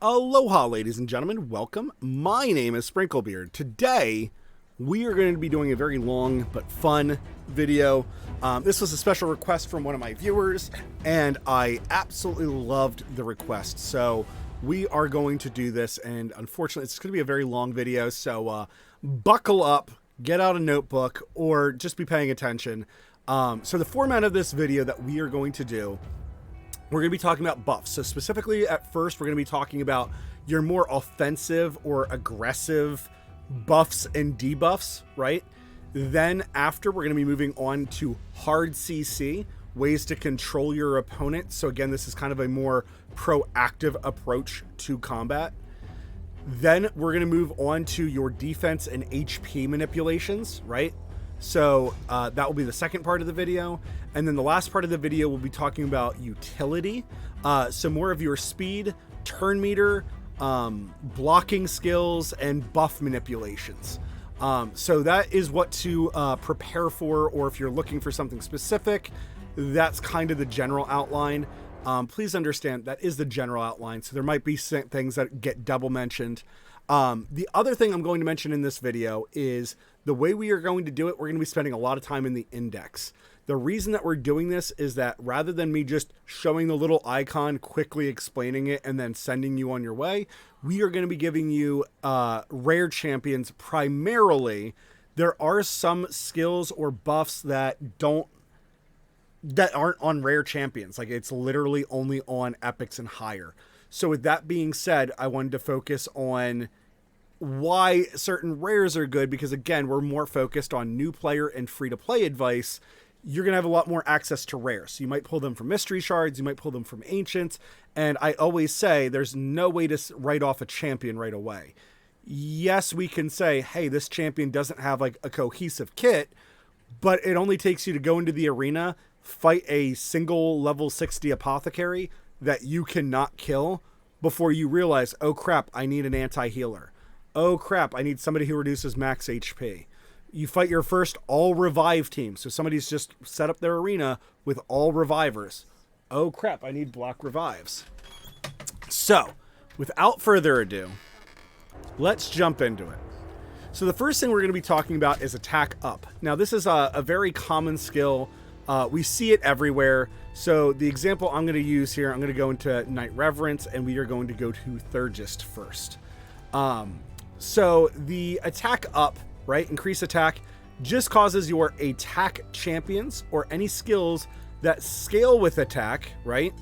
Aloha, ladies and gentlemen. Welcome. My name is SprinkleBeard. Today, we are going to be doing a very long but fun video. This was a special request from one of my viewers, and I absolutely loved the request. So we are going to do this, and unfortunately, it's going to be a very long video. So buckle up, get out a notebook, or just be paying attention. So the format of this video that we are going to do, we're going to be talking about buffs. So specifically at first, we're going to be talking about your more offensive or aggressive buffs and debuffs, right? Then after, we're going to be moving on to hard CC, ways to control your opponent. So again, this is kind of a more proactive approach to combat. Then we're going to move on to your defense and HP manipulations, right? So that will be the second part of the video. And then the last part of the video, we'll be talking about utility. So more of your speed, turn meter, blocking skills, and buff manipulations. So that is what to prepare for, or if you're looking for something specific, that's kind of the general outline. Please understand that is the general outline. So there might be things that get double mentioned. The other thing I'm going to mention in this video is the way we are going to do it. We're going to be spending a lot of time in the index. The reason that we're doing this is that rather than me just showing the little icon, quickly explaining it, and then sending you on your way, we are going to be giving you rare champions primarily. There are some skills or buffs that aren't on rare champions. Like, it's literally only on epics and higher. So with that being said, I wanted to focus on why certain rares are good, because again, we're more focused on new player and free-to-play advice. You're going to have a lot more access to rares. So you might pull them from mystery shards, you might pull them from ancients, and I always say there's no way to write off a champion right away. Yes, we can say, hey, this champion doesn't have like a cohesive kit, but it only takes you to go into the arena, fight a single level 60 Apothecary that you cannot kill before you realize, oh crap, I need an anti-healer. Oh crap, I need somebody who reduces max HP. You fight your first all revive team. So somebody's just set up their arena with all revivers. Oh crap, I need block revives. So without further ado, let's jump into it. So the first thing we're going to be talking about is attack up. Now this is a very common skill. We see it everywhere. So the example I'm going to use here, I'm going to go into Night Reverence, and we are going to go to Thurgist first. So the attack up, right, increase attack, just causes your attack champions or any skills that scale with attack, right,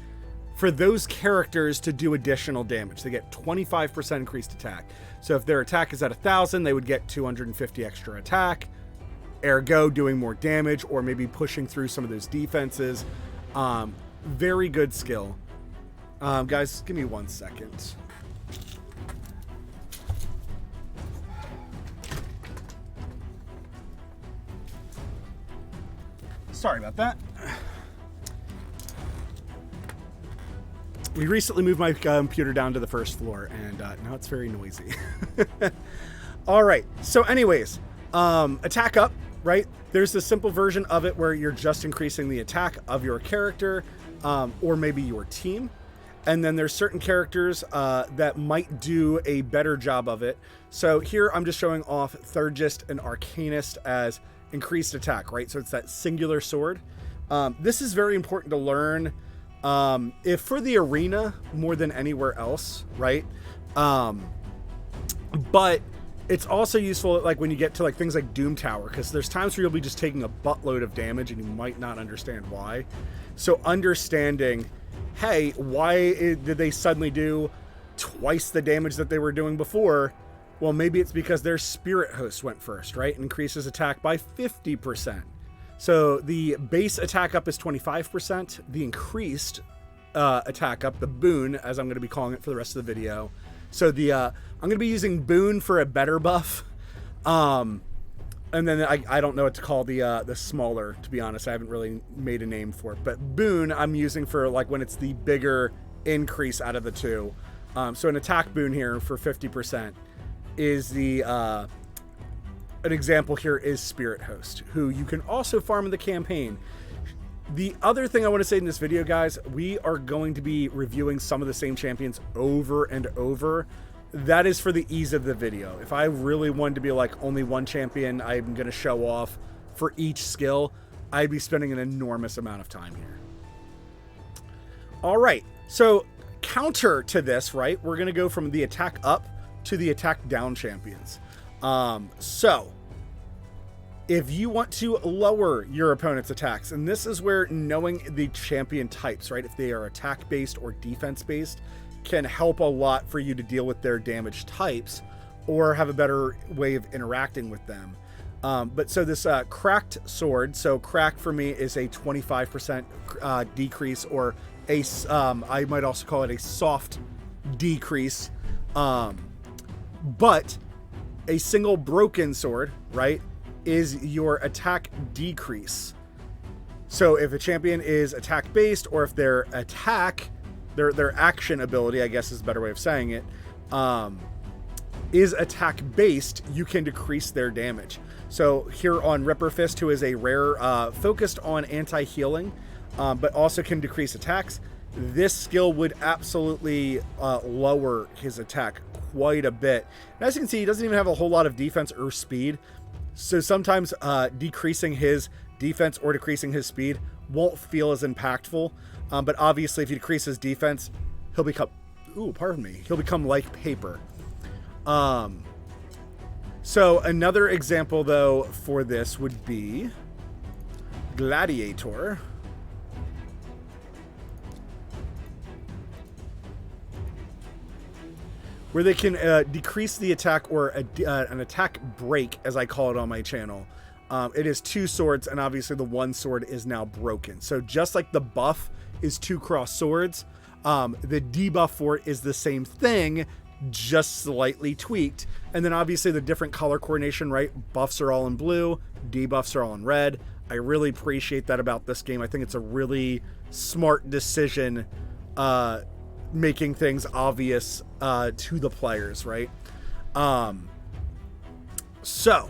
for those characters to do additional damage. They get 25% increased attack. So if their attack is at 1,000, they would get 250 extra attack. Ergo, doing more damage or maybe pushing through some of those defenses. Very good skill. Guys, give me 1 second. Sorry about that. We recently moved my computer down to the first floor, and now it's very noisy. All right. So anyways, attack up. Right? There's the simple version of it where you're just increasing the attack of your character, or maybe your team. And then there's certain characters that might do a better job of it. So here I'm just showing off Thurgist and Arcanist as increased attack, right? So it's that singular sword. This is very important to learn if for the arena more than anywhere else, right? But it's also useful like when you get to like things like Doom Tower, because there's times where you'll be just taking a buttload of damage and you might not understand why. So understanding, hey, why did they suddenly do twice the damage that they were doing before? Well, maybe it's because their spirit host went first, right? Increases attack by 50%. So the base attack up is 25%. The increased attack up, the boon, as I'm going to be calling it for the rest of the video. So the I'm going to be using boon for a better buff. And then I don't know what to call the smaller, to be honest. I haven't really made a name for it. But boon I'm using for like when it's the bigger increase out of the two. So an attack boon here for 50% is the an example here is Spirit Host, who you can also farm in the campaign. The other thing I want to say in this video, guys, we are going to be reviewing some of the same champions over and over. That is for the ease of the video. If I really wanted to be like only one champion I'm going to show off for each skill, I'd be spending an enormous amount of time here. All right, so counter to this, right, we're going to go from the attack up to the attack down champions. So if you want to lower your opponent's attacks, and this is where knowing the champion types, right, if they are attack based or defense based, can help a lot for you to deal with their damage types or have a better way of interacting with them. But so this cracked sword, so crack for me is a 25% decrease, or a I might also call it a soft decrease. But a single broken sword, right, is your attack decrease. So if a champion is attack based, or if their attack, their action ability, I guess is a better way of saying it, is attack based, you can decrease their damage. So here on Ripper Fist, who is a rare focused on anti-healing, but also can decrease attacks, this skill would absolutely lower his attack quite a bit. And as you can see, he doesn't even have a whole lot of defense or speed. So sometimes decreasing his defense or decreasing his speed won't feel as impactful. But obviously, if you decrease his defense, he'll become, he'll become like paper. So another example, though, for this would be Gladiator. Where they can decrease the attack, or an attack break, as I call it on my channel. It is 2 swords, and obviously the 1 sword is now broken. So just like the buff is 2 cross swords, the debuff for it is the same thing, just slightly tweaked. And then obviously the different color coordination, right? Buffs are all in blue, debuffs are all in red. I really appreciate that about this game. I think it's a really smart decision, making things obvious to the players, right? So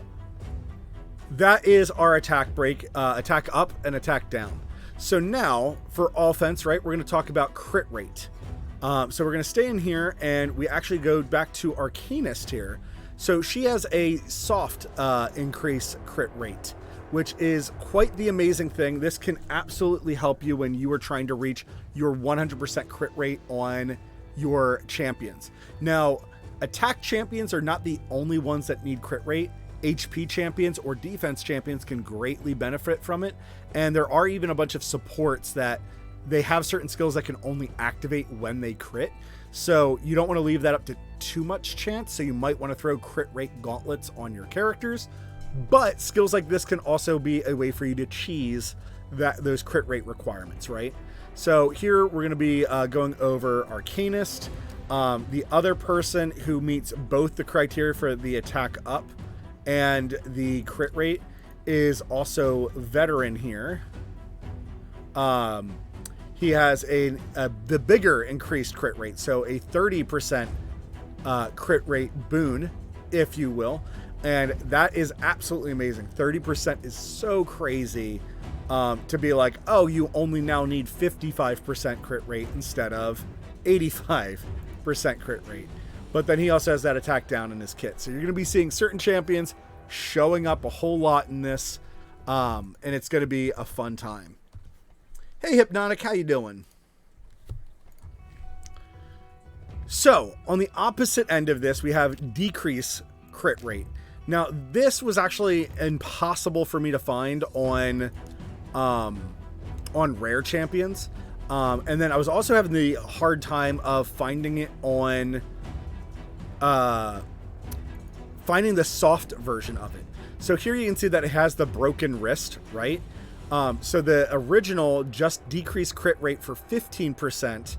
that is our attack break, attack up and attack down. So now for offense, right, we're going to talk about crit rate. So we're going to stay in here, and we actually go back to Arcanist here. So she has a soft increase crit rate, which is quite the amazing thing. This can absolutely help you when you are trying to reach your 100% crit rate on your champions. Now, attack champions are not the only ones that need crit rate. HP champions or defense champions can greatly benefit from it. And there are even a bunch of supports that they have certain skills that can only activate when they crit. So you don't want to leave that up to too much chance. So you might want to throw crit rate gauntlets on your characters. But skills like this can also be a way for you to cheese those crit rate requirements, right? So here we're going to be going over Arcanist. The other person who meets both the criteria for the attack up and the crit rate is also Veteran here. He has the bigger increased crit rate, so a 30% crit rate boon, if you will. And that is absolutely amazing. 30% is so crazy to be like, oh, you only now need 55% crit rate instead of 85% crit rate. But then he also has that attack down in his kit. So you're going to be seeing certain champions showing up a whole lot in this, and it's going to be a fun time. Hey, Hypnotic, how you doing? So, on the opposite end of this, we have decrease crit rate. Now, this was actually impossible for me to find on rare champions. And then I was also having the hard time of finding it on finding the soft version of it. So here you can see that it has the broken wrist, right? So the original just decreased crit rate for 15%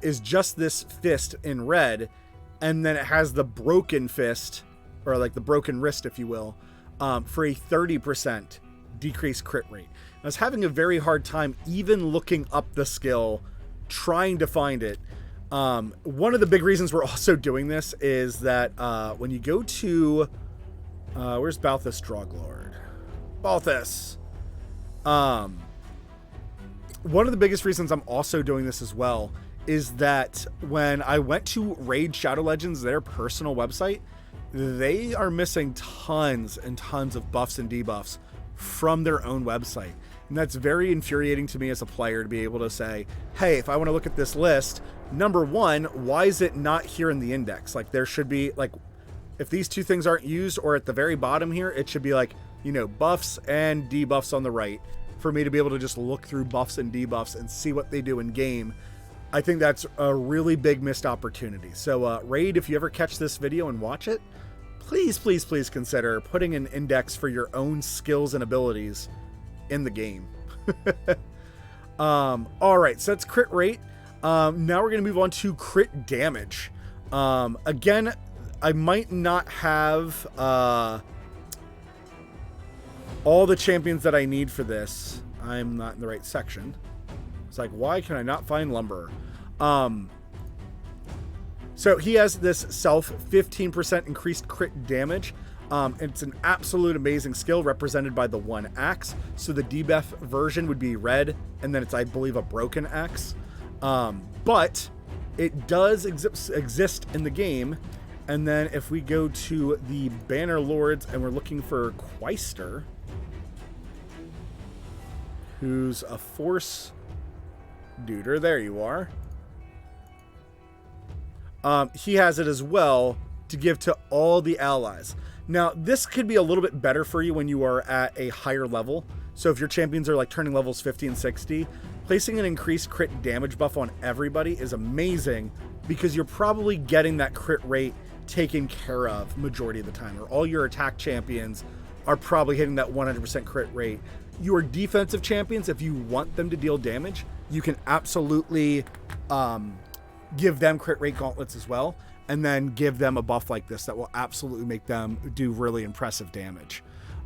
is just this fist in red, and then it has the broken fist, or like the broken wrist, if you will, for a 30% decreased crit rate. I was having a very hard time even looking up the skill, trying to find it. One of the big reasons we're also doing this is that when you go to where's Balthus Droglord? Balthus. one of the biggest reasons I'm also doing this as well is that when I went to Raid Shadow Legends, their personal website, they are missing tons and tons of buffs and debuffs from their own website. And that's very infuriating to me as a player to be able to say, hey, if I want to look at this list, number one, why is it not here in the index? Like, there should be, like, if these two things aren't used, or at the very bottom here, it should be like, you know, buffs and debuffs on the right for me to be able to just look through buffs and debuffs and see what they do in game. I think that's a really big missed opportunity. So Raid, if you ever catch this video and watch it, please, please, please consider putting an index for your own skills and abilities in the game. All right, so that's crit rate. Now we're going to move on to crit damage. Again, I might not have all the champions that I need for this. I'm not in the right section. It's like, why can I not find Lumberer? So he has this self 15% increased crit damage. It's an absolute amazing skill represented by the one axe. So the debuff version would be red, and then it's, I believe, a broken axe. But it does exist in the game. And then if we go to the Banner Lords and we're looking for Quaister, who's a force duder, there you are. He has it as well to give to all the allies. Now, this could be a little bit better for you when you are at a higher level. So if your champions are like turning levels 50 and 60, placing an increased crit damage buff on everybody is amazing because you're probably getting that crit rate taken care of majority of the time, or all your attack champions are probably hitting that 100% crit rate. Your defensive champions, if you want them to deal damage, you can absolutely give them crit rate gauntlets as well, and then give them a buff like this that will absolutely make them do really impressive damage.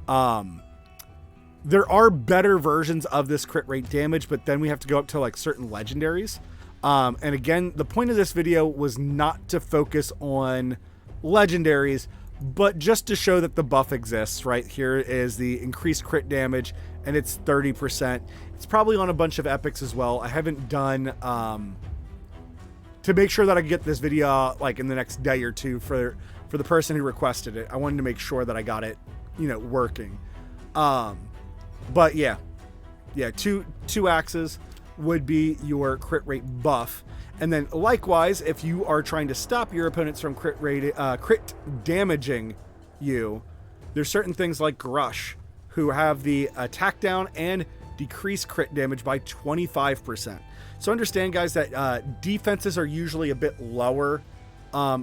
There are better versions of this crit rate damage, but then we have to go up to like certain legendaries. And again, the point of this video was not to focus on legendaries, but just to show that the buff exists. Right here is the increased crit damage, and it's 30%. It's probably on a bunch of epics as well. I haven't done to make sure that I get this video like in the next day or two for the person who requested it. I wanted to make sure that I got it, you know, working. But yeah, two axes would be your crit rate buff. And then likewise, if you are trying to stop your opponents from crit damaging you, there's certain things like Grush who have the attack down and decrease crit damage by 25%. So understand, guys, that defenses are usually a bit lower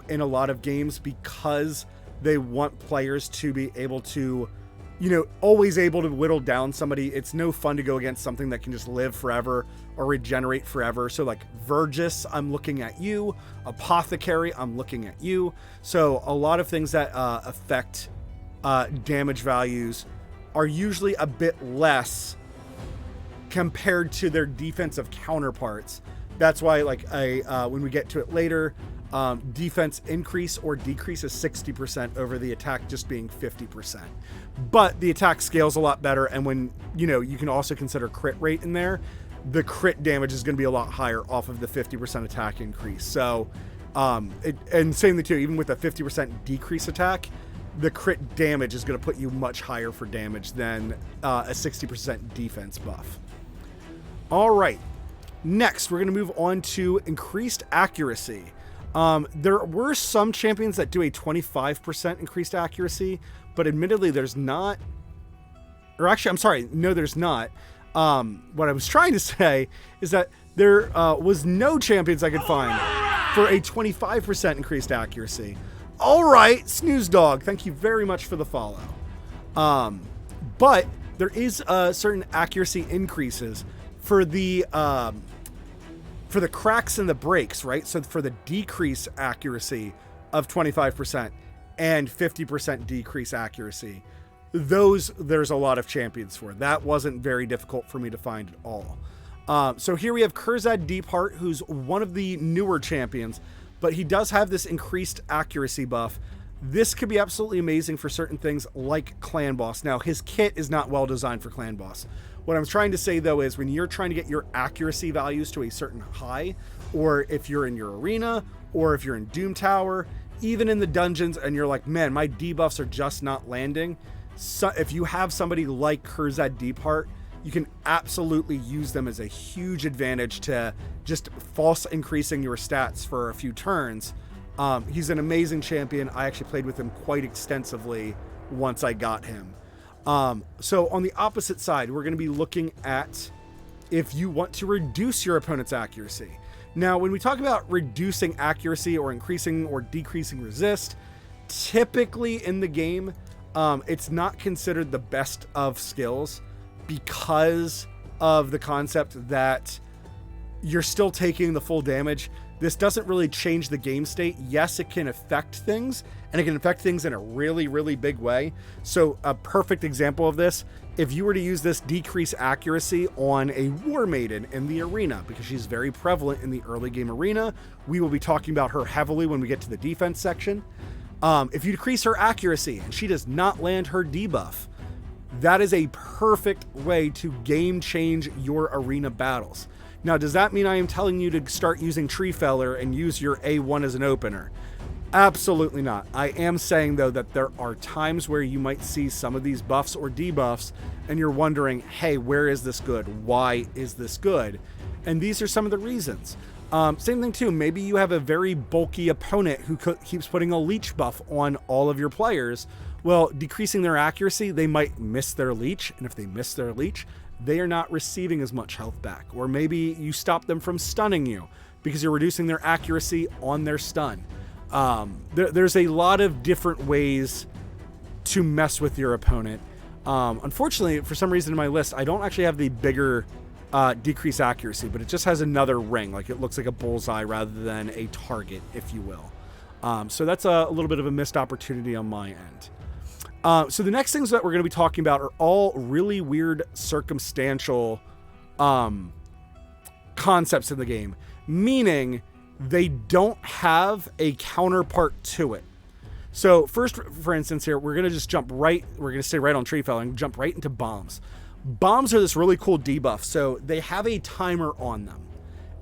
in a lot of games because they want players to be able to, you know, always able to whittle down somebody. It's no fun to go against something that can just live forever or regenerate forever. So like Vergis, I'm looking at you. Apothecary, I'm looking at you. So a lot of things that affect damage values are usually a bit less compared to their defensive counterparts. That's why, like, when we get to it later, defense increase or decrease is 60% over the attack just being 50%. But the attack scales a lot better, and when, you know, you can also consider crit rate in there, the crit damage is going to be a lot higher off of the 50% attack increase. So, and same thing too, even with a 50% decrease attack, the crit damage is going to put you much higher for damage than a 60% defense buff. All right, next we're going to move on to increased accuracy. There were some champions that do a 25% increased accuracy, but admittedly there's not, or actually, I'm sorry, no, there's not. What I was trying to say is that there was no champions I could find for a 25% increased accuracy. All right, Snooze Dog, thank you very much for the follow. But there is certain accuracy increases for the cracks and the breaks, right? So for the decrease accuracy of 25% and 50% decrease accuracy, those there's a lot of champions for. That wasn't very difficult for me to find at all. So here we have Kerzad Deepheart, who's one of the newer champions, but he does have this increased accuracy buff This could be absolutely amazing for certain things like Clan Boss. Now, his kit is not well designed for Clan Boss. What I'm trying to say, though, is when you're trying to get your accuracy values to a certain high, or if you're in your arena, or if you're in Doom Tower, even in the dungeons, and you're like, man, my debuffs are just not landing. So if you have somebody like Kerzad Deepheart, you can absolutely use them as a huge advantage to just false increasing your stats for a few turns. He's an amazing champion. I actually played with him quite extensively once I got him. So on the opposite side, we're going to be looking at if you want to reduce your opponent's accuracy. Now, when we talk about reducing accuracy or increasing or decreasing resist, typically in the game, it's not considered the best of skills because of the concept that you're still taking the full damage. This doesn't really change the game state. Yes, it can affect things, and it can affect things in a really, really big way. So a perfect example of this, if you were to use this decrease accuracy on a War Maiden in the arena, because she's very prevalent in the early game arena, we will be talking about her heavily when we get to the defense section. If you decrease her accuracy and she does not land her debuff, that is a perfect way to game change your arena battles. Now, does that mean I am telling you to start using Tree Feller and use your A1 as an opener? Absolutely not. I am saying, though, that there are times where you might see some of these buffs or debuffs and you're wondering, hey, where is this good? Why is this good? And these are some of the reasons. Same thing, too. Maybe you have a very bulky opponent who keeps putting a leech buff on all of your players. Well, decreasing their accuracy, they might miss their leech. And if they miss their leech, they are not receiving as much health back. Or maybe you stop them from stunning you because you're reducing their accuracy on their stun. There's a lot of different ways to mess with your opponent. Unfortunately, for some reason in my list, I don't actually have the bigger decrease accuracy, but it just has another ring. Like it looks like a bullseye rather than a target, if you will. So that's a little bit of a missed opportunity on my end. So the next things that we're going to be talking about are all really weird circumstantial concepts in the game, meaning they don't have a counterpart to it. So first, for instance, here, we're going to just we're going to stay right on Tree Felling, jump right into bombs. Bombs are this really cool debuff. So they have a timer on them.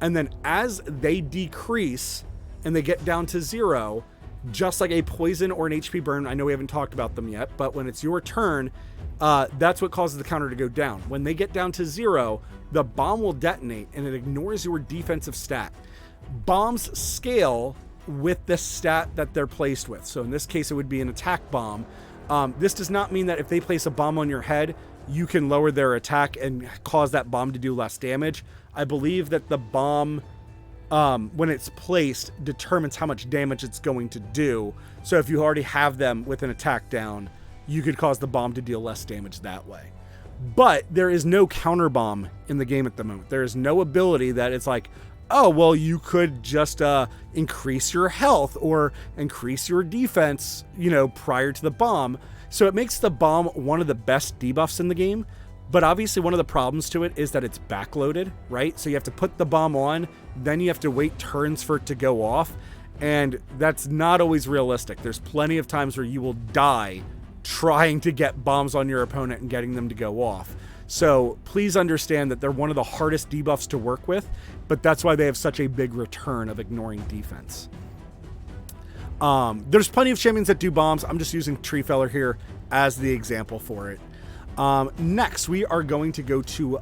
And then as they decrease and they get down to 0, just like a poison or an HP burn, I know we haven't talked about them yet, but when it's your turn, that's what causes the counter to go down. When they get down to 0, the bomb will detonate and it ignores your defensive stat. Bombs scale with the stat that they're placed with. So in this case, it would be an attack bomb. This does not mean that if they place a bomb on your head, you can lower their attack and cause that bomb to do less damage. I believe that the bomb, when it's placed, determines how much damage it's going to do. So if you already have them with an attack down, you could cause the bomb to deal less damage that way. But there is no counter bomb in the game at the moment. There is no ability that it's like, oh, well, you could just increase your health or increase your defense, prior to the bomb. So it makes the bomb one of the best debuffs in the game. But obviously one of the problems to it is that it's backloaded, right? So you have to put the bomb on, then you have to wait turns for it to go off. And that's not always realistic. There's plenty of times where you will die trying to get bombs on your opponent and getting them to go off. So please understand that they're one of the hardest debuffs to work with, but that's why they have such a big return of ignoring defense. There's plenty of champions that do bombs. I'm just using Tree Feller here as the example for it. Next, we are going to go to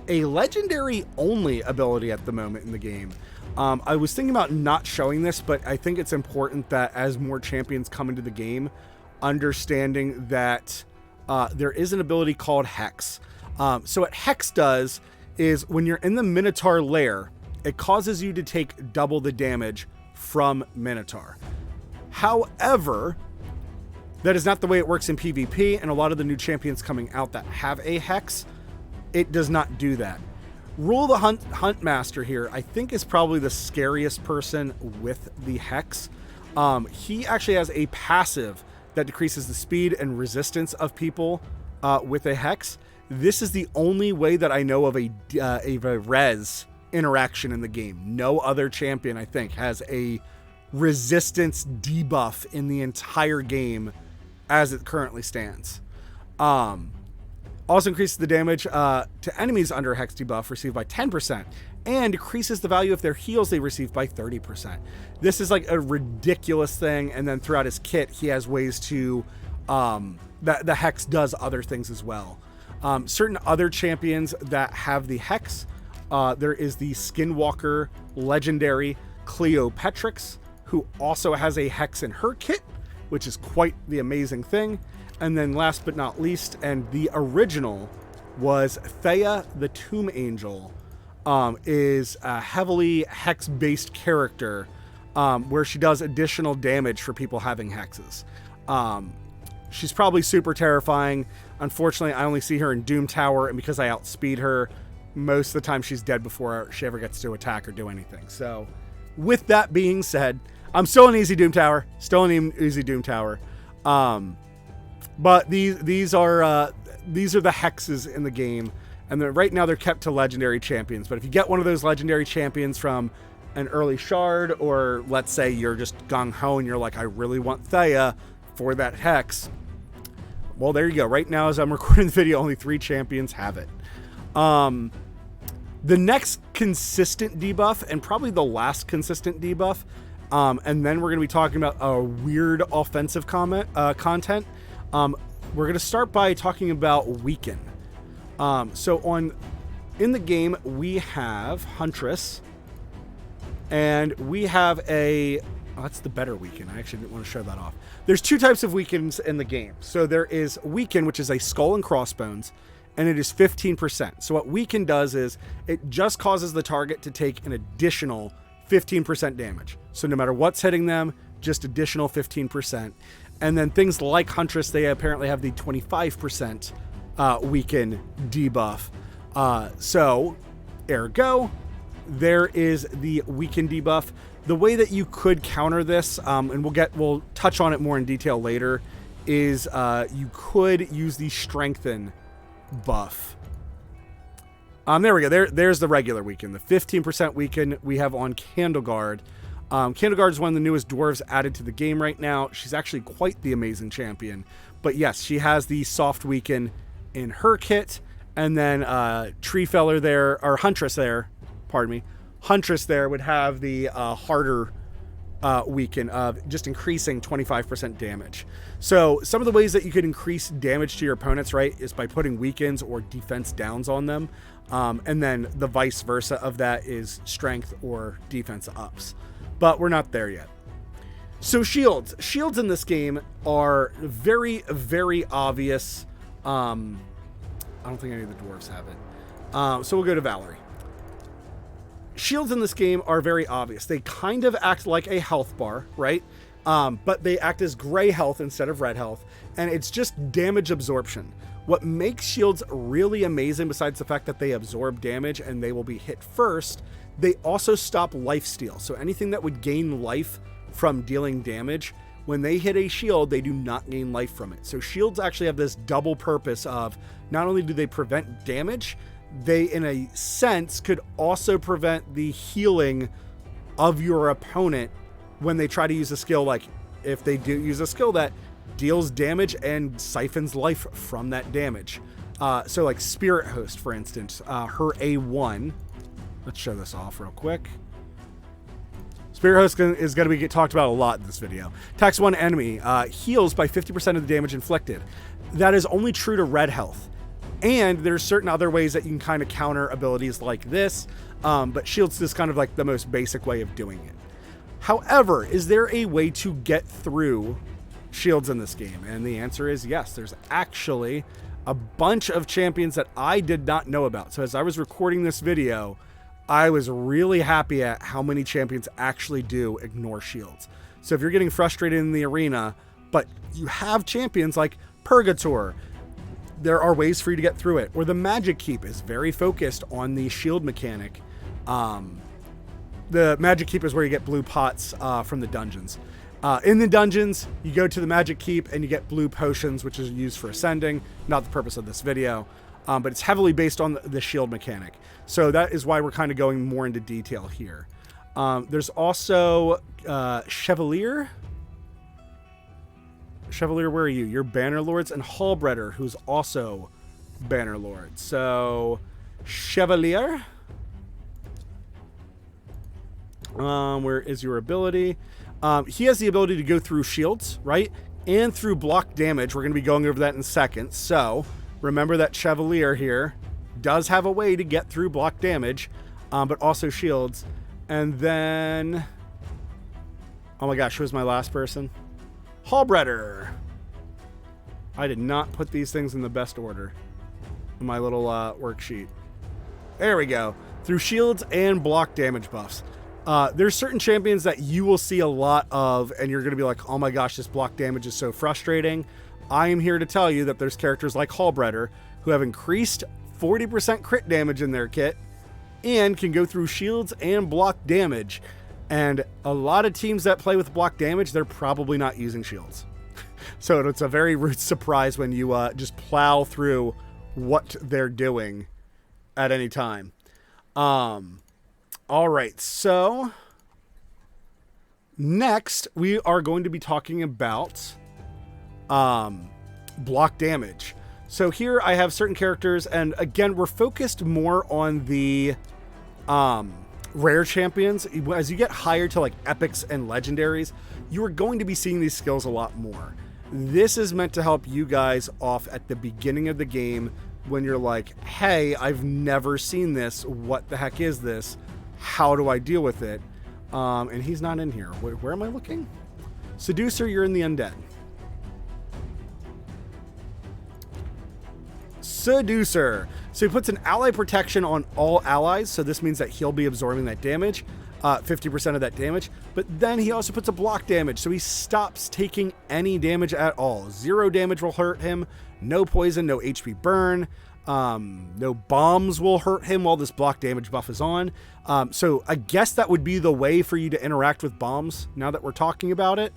a legendary only ability at the moment in the game. I was thinking about not showing this, but I think it's important that as more champions come into the game, understanding that there is an ability called Hex. So what Hex does is when you're in the Minotaur lair, it causes you to take double the damage from Minotaur. However, that is not the way it works in PvP, and a lot of the new champions coming out that have a Hex, it does not do that. Rule the Hunt Master here, I think, is probably the scariest person with the Hex. He actually has a passive that decreases the speed and resistance of people with a Hex. This is the only way that I know of a res interaction in the game. No other champion, I think, has a resistance debuff in the entire game as it currently stands. Also increases the damage to enemies under Hex debuff received by 10%, and decreases the value of their heals they receive by 30%. This is like a ridiculous thing, and then throughout his kit, he has ways to... the Hex does other things as well. Certain other champions that have the Hex, there is the Skinwalker legendary Cleopetrix, who also has a Hex in her kit, which is quite the amazing thing. And then last but not least, and the original, was Thea the Tomb Angel, is a heavily Hex-based character, where she does additional damage for people having Hexes. She's probably super terrifying. Unfortunately, I only see her in Doom Tower, and because I outspeed her, most of the time she's dead before she ever gets to attack or do anything. So, with that being said, I'm still in easy Doom Tower. But these are the hexes in the game, and right now they're kept to legendary champions. But if you get one of those legendary champions from an early shard, or let's say you're just gung-ho and you're like, I really want Thea for that hex, well, there you go. Right now, as I'm recording the video, only 3 champions have it. The next consistent debuff, and probably the last consistent debuff, and then we're going to be talking about weird offensive content. We're going to start by talking about Weaken. So in the game, we have Huntress, and we have that's the better Weaken. I actually didn't want to show that off. There's 2 types of Weakens in the game. So there is Weaken, which is a skull and crossbones, and it is 15%. So what Weaken does is it just causes the target to take an additional 15% damage. So no matter what's hitting them, just additional 15%. And then things like Huntress, they apparently have the 25% Weaken debuff. So, ergo, there is the Weaken debuff. The way that you could counter this, and we'll touch on it more in detail later, is you could use the Strengthen buff. There we go. There's the regular Weaken. The 15% Weaken we have on Candleguard. Candleguard is one of the newest dwarves added to the game right now. She's actually quite the amazing champion. But yes, she has the soft Weaken in her kit. And then Treefeller there, or Huntress there, pardon me. Huntress there would have the harder Weaken of just increasing 25% damage. So some of the ways that you could increase damage to your opponents, right, is by putting Weakens or defense downs on them. And then the vice versa of that is strength or defense ups. But we're not there yet. So shields. Shields in this game are very, very obvious. I don't think any of the dwarves have it. So we'll go to Valerie. Shields in this game are very obvious. They kind of act like a health bar, right? But they act as gray health instead of red health. And it's just damage absorption. What makes shields really amazing, besides the fact that they absorb damage and they will be hit first, they also stop lifesteal. So anything that would gain life from dealing damage, when they hit a shield, they do not gain life from it. So shields actually have this double purpose of not only do they prevent damage, they, in a sense, could also prevent the healing of your opponent when they try to use a skill. Like, if they do use a skill that deals damage and siphons life from that damage. So like Spirit Host, for instance, her A1. Let's show this off real quick. Spirit Host is going to be talked about a lot in this video. Attacks one enemy, heals by 50% of the damage inflicted. That is only true to red health. And there's certain other ways that you can kind of counter abilities like this, but shields is kind of like the most basic way of doing it. However, is there a way to get through shields in this game? And the answer is yes. There's actually a bunch of champions that I did not know about. So as I was recording this video, I was really happy at how many champions actually do ignore shields. So if you're getting frustrated in the arena, but you have champions like Purgator, there are ways for you to get through it. Or the Magic Keep is very focused on the shield mechanic. The Magic Keep is where you get blue pots from the dungeons. In the dungeons, you go to the Magic Keep and you get blue potions, which is used for ascending. Not the purpose of this video, but it's heavily based on the shield mechanic. So that is why we're kind of going more into detail here. There's also Chevalier. Chevalier, where are you? You're Bannerlords, and Hallbreader, who's also Bannerlord. So, Chevalier. Where is your ability? He has the ability to go through shields, right? And through block damage. We're going to be going over that in a second. So, remember that Chevalier here does have a way to get through block damage, but also shields. And then... oh my gosh, who was my last person? Hallbreader. I did not put these things in the best order in my little worksheet. There we go. Through shields and block damage buffs. There's certain champions that you will see a lot of, and you're going to be like, oh my gosh, this block damage is so frustrating. I am here to tell you that there's characters like Hallbreader who have increased 40% crit damage in their kit and can go through shields and block damage. And a lot of teams that play with block damage, they're probably not using shields. So it's a very rude surprise when you just plow through what they're doing at any time. All right, so next we are going to be talking about block damage. So here I have certain characters, and again, we're focused more on the rare champions. As you get higher to like epics and legendaries, you are going to be seeing these skills a lot more. This is meant to help you guys off at the beginning of the game when you're like, hey, I've never seen this. What the heck is this? How do I deal with it? And he's not in here. Where am I looking? Seducer, you're in the undead. Seducer. So he puts an ally protection on all allies. So this means that he'll be absorbing that damage, 50% of that damage. But then he also puts a block damage. So he stops taking any damage at all. 0 damage will hurt him. No poison, no HP burn. No bombs will hurt him while this block damage buff is on. So I guess that would be the way for you to interact with bombs now that we're talking about it.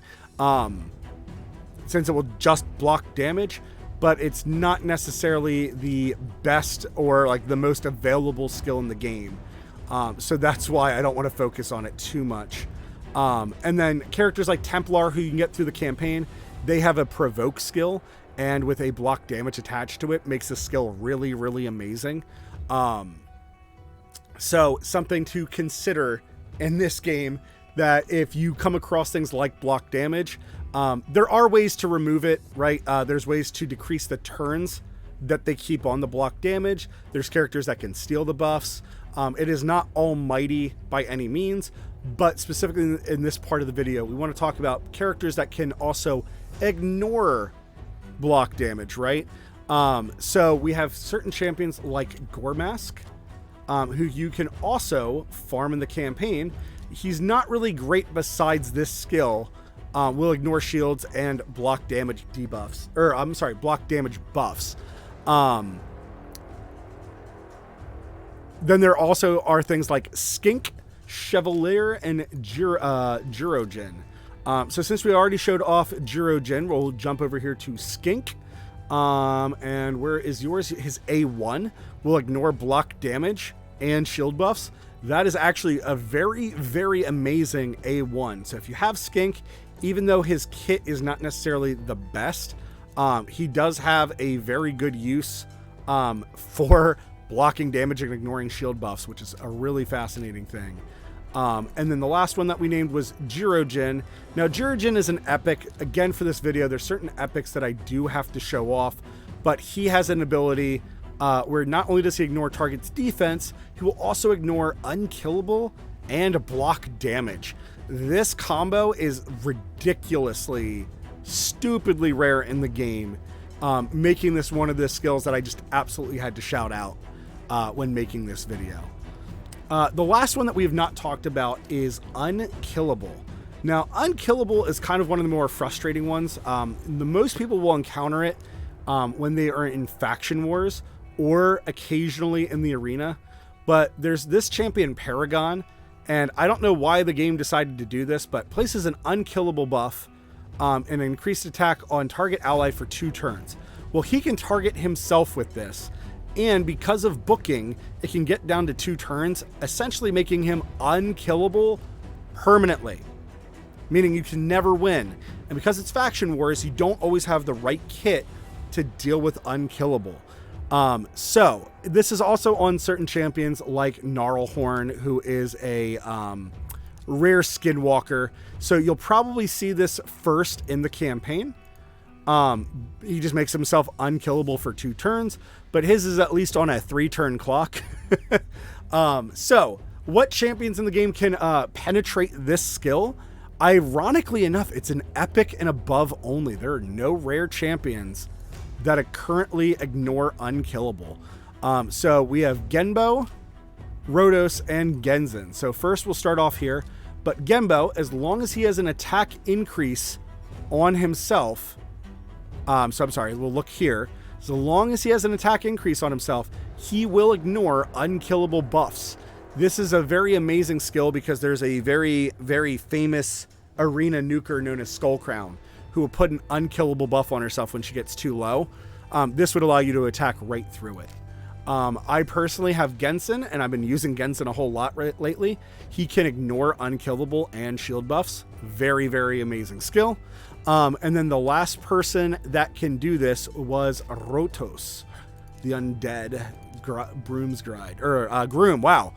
Since it will just block damage. But it's not necessarily the best or like the most available skill in the game. So that's why I don't want to focus on it too much. And then characters like Templar, who you can get through the campaign, they have a Provoke skill, and with a block damage attached to it, makes the skill really, really amazing. So something to consider in this game, that if you come across things like block damage, there are ways to remove it, right? There's ways to decrease the turns that they keep on the block damage. There's characters that can steal the buffs. It is not almighty by any means, but specifically in this part of the video, we want to talk about characters that can also ignore block damage, right? So we have certain champions like Gormask, who you can also farm in the campaign. He's not really great besides this skill. Will ignore shields and block damage debuffs. Or, I'm sorry, block damage buffs. Then there also are things like Skink, Chevalier, and Jiro Jin. So since we already showed off Jiro Jin, we'll jump over here to Skink. And where is yours? His A1 will ignore block damage and shield buffs. That is actually a very, very amazing A1. So if you have Skink, even though his kit is not necessarily the best, he does have a very good use for blocking damage and ignoring shield buffs, which is a really fascinating thing. And then the last one that we named was Jiro Jin. Now, Jiro Jin is an epic. Again, for this video, there's certain epics that I do have to show off, but he has an ability where not only does he ignore target's defense, he will also ignore unkillable and block damage. This combo is ridiculously, stupidly rare in the game, making this one of the skills that I just absolutely had to shout out when making this video. The last one that we have not talked about is Unkillable. Now, Unkillable is kind of one of the more frustrating ones. The most people will encounter it when they are in faction wars or occasionally in the arena. But there's this champion, Paragon, and I don't know why the game decided to do this, but places an Unkillable buff and an increased attack on target ally for 2 turns. Well, he can target himself with this, And because of booking, it can get down to 2 turns, essentially making him unkillable permanently, meaning you can never win. And because it's Faction Wars, you don't always have the right kit to deal with Unkillable. So this is also on certain champions like Gnarlhorn, who is a rare Skinwalker. So you'll probably see this first in the campaign. He just makes himself unkillable for 2 turns, but his is at least on a 3-turn clock. So what champions in the game can penetrate this skill? Ironically enough, it's an epic and above only. There are no rare champions that currently ignore Unkillable. So we have Genbo, Rhodos, and Genzin. So first we'll start off here, but Genbo, as long as he has an attack increase on himself, so I'm sorry, we'll look here. So long as he has an attack increase on himself, he will ignore unkillable buffs. This is a very amazing skill because there's a very, very famous arena nuker known as Skullcrown who will put an unkillable buff on herself when she gets too low. This would allow you to attack right through it. I personally have Genzin, and I've been using Genzin a whole lot lately. He can ignore unkillable and shield buffs. Very, very amazing skill. And then the last person that can do this was Rotos, the undead groom. Wow.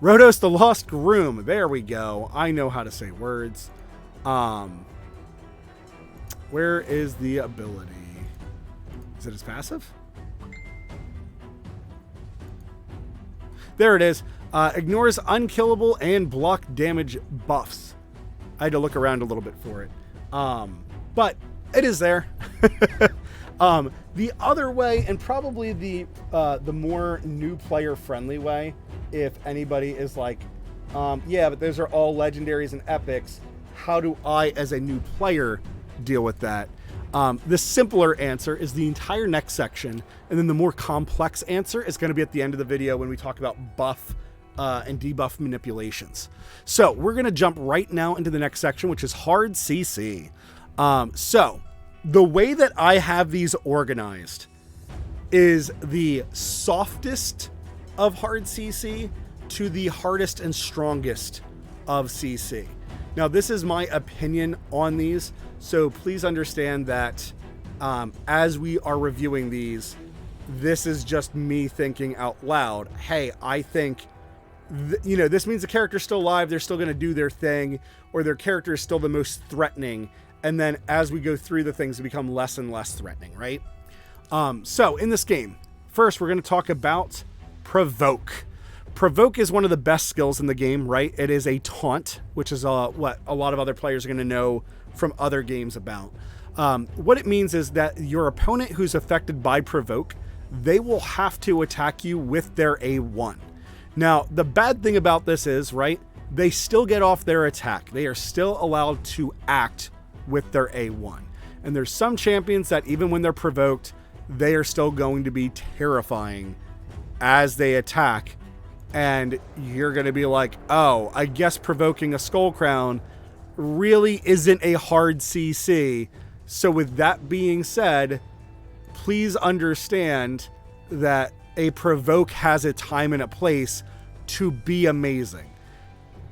Rhodos, the lost groom. There we go. I know how to say words. Where is the ability? Is it his passive? There it is. Ignores unkillable and block damage buffs. I had to look around a little bit for it. But it is there. The other way, and probably the more new player friendly way, if anybody is like, yeah, but those are all legendaries and epics, how do I as a new player deal with that? The simpler answer is the entire next section, and then the more complex answer is going to be at the end of the video when we talk about buff and debuff manipulations. So we're going to jump right now into the next section, which is hard CC. So the way that I have these organized is the softest of hard CC to the hardest and strongest of CC. Now, this is my opinion on these, so please understand that as we are reviewing these, this is just me thinking out loud. Hey, I think, this means the character's still alive, they're still going to do their thing, or their character is still the most threatening, and then as we go through the things, they become less and less threatening, right? So, in this game, first we're going to talk about Provoke. Provoke is one of the best skills in the game, right? It is a taunt, which is what a lot of other players are going to know from other games about. What it means is that your opponent who's affected by Provoke, they will have to attack you with their A1. Now, the bad thing about this is, right, they still get off their attack. They are still allowed to act with their A1. And there's some champions that even when they're provoked, they are still going to be terrifying as they attack. And you're going to be like, oh, I guess provoking a Skullcrown really isn't a hard CC. So with that being said, please understand that a Provoke has a time and a place to be amazing.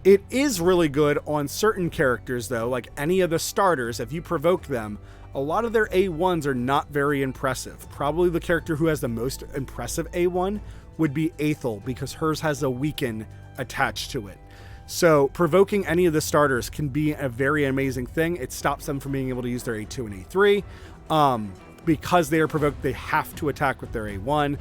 It is really good on certain characters, though, like any of the starters. If you provoke them, a lot of their A1s are not very impressive. Probably the character who has the most impressive A1 would be Aethel, because hers has a weaken attached to it. So provoking any of the starters can be a very amazing thing. It stops them from being able to use their A2 and A3. Because they are provoked, they have to attack with their A1.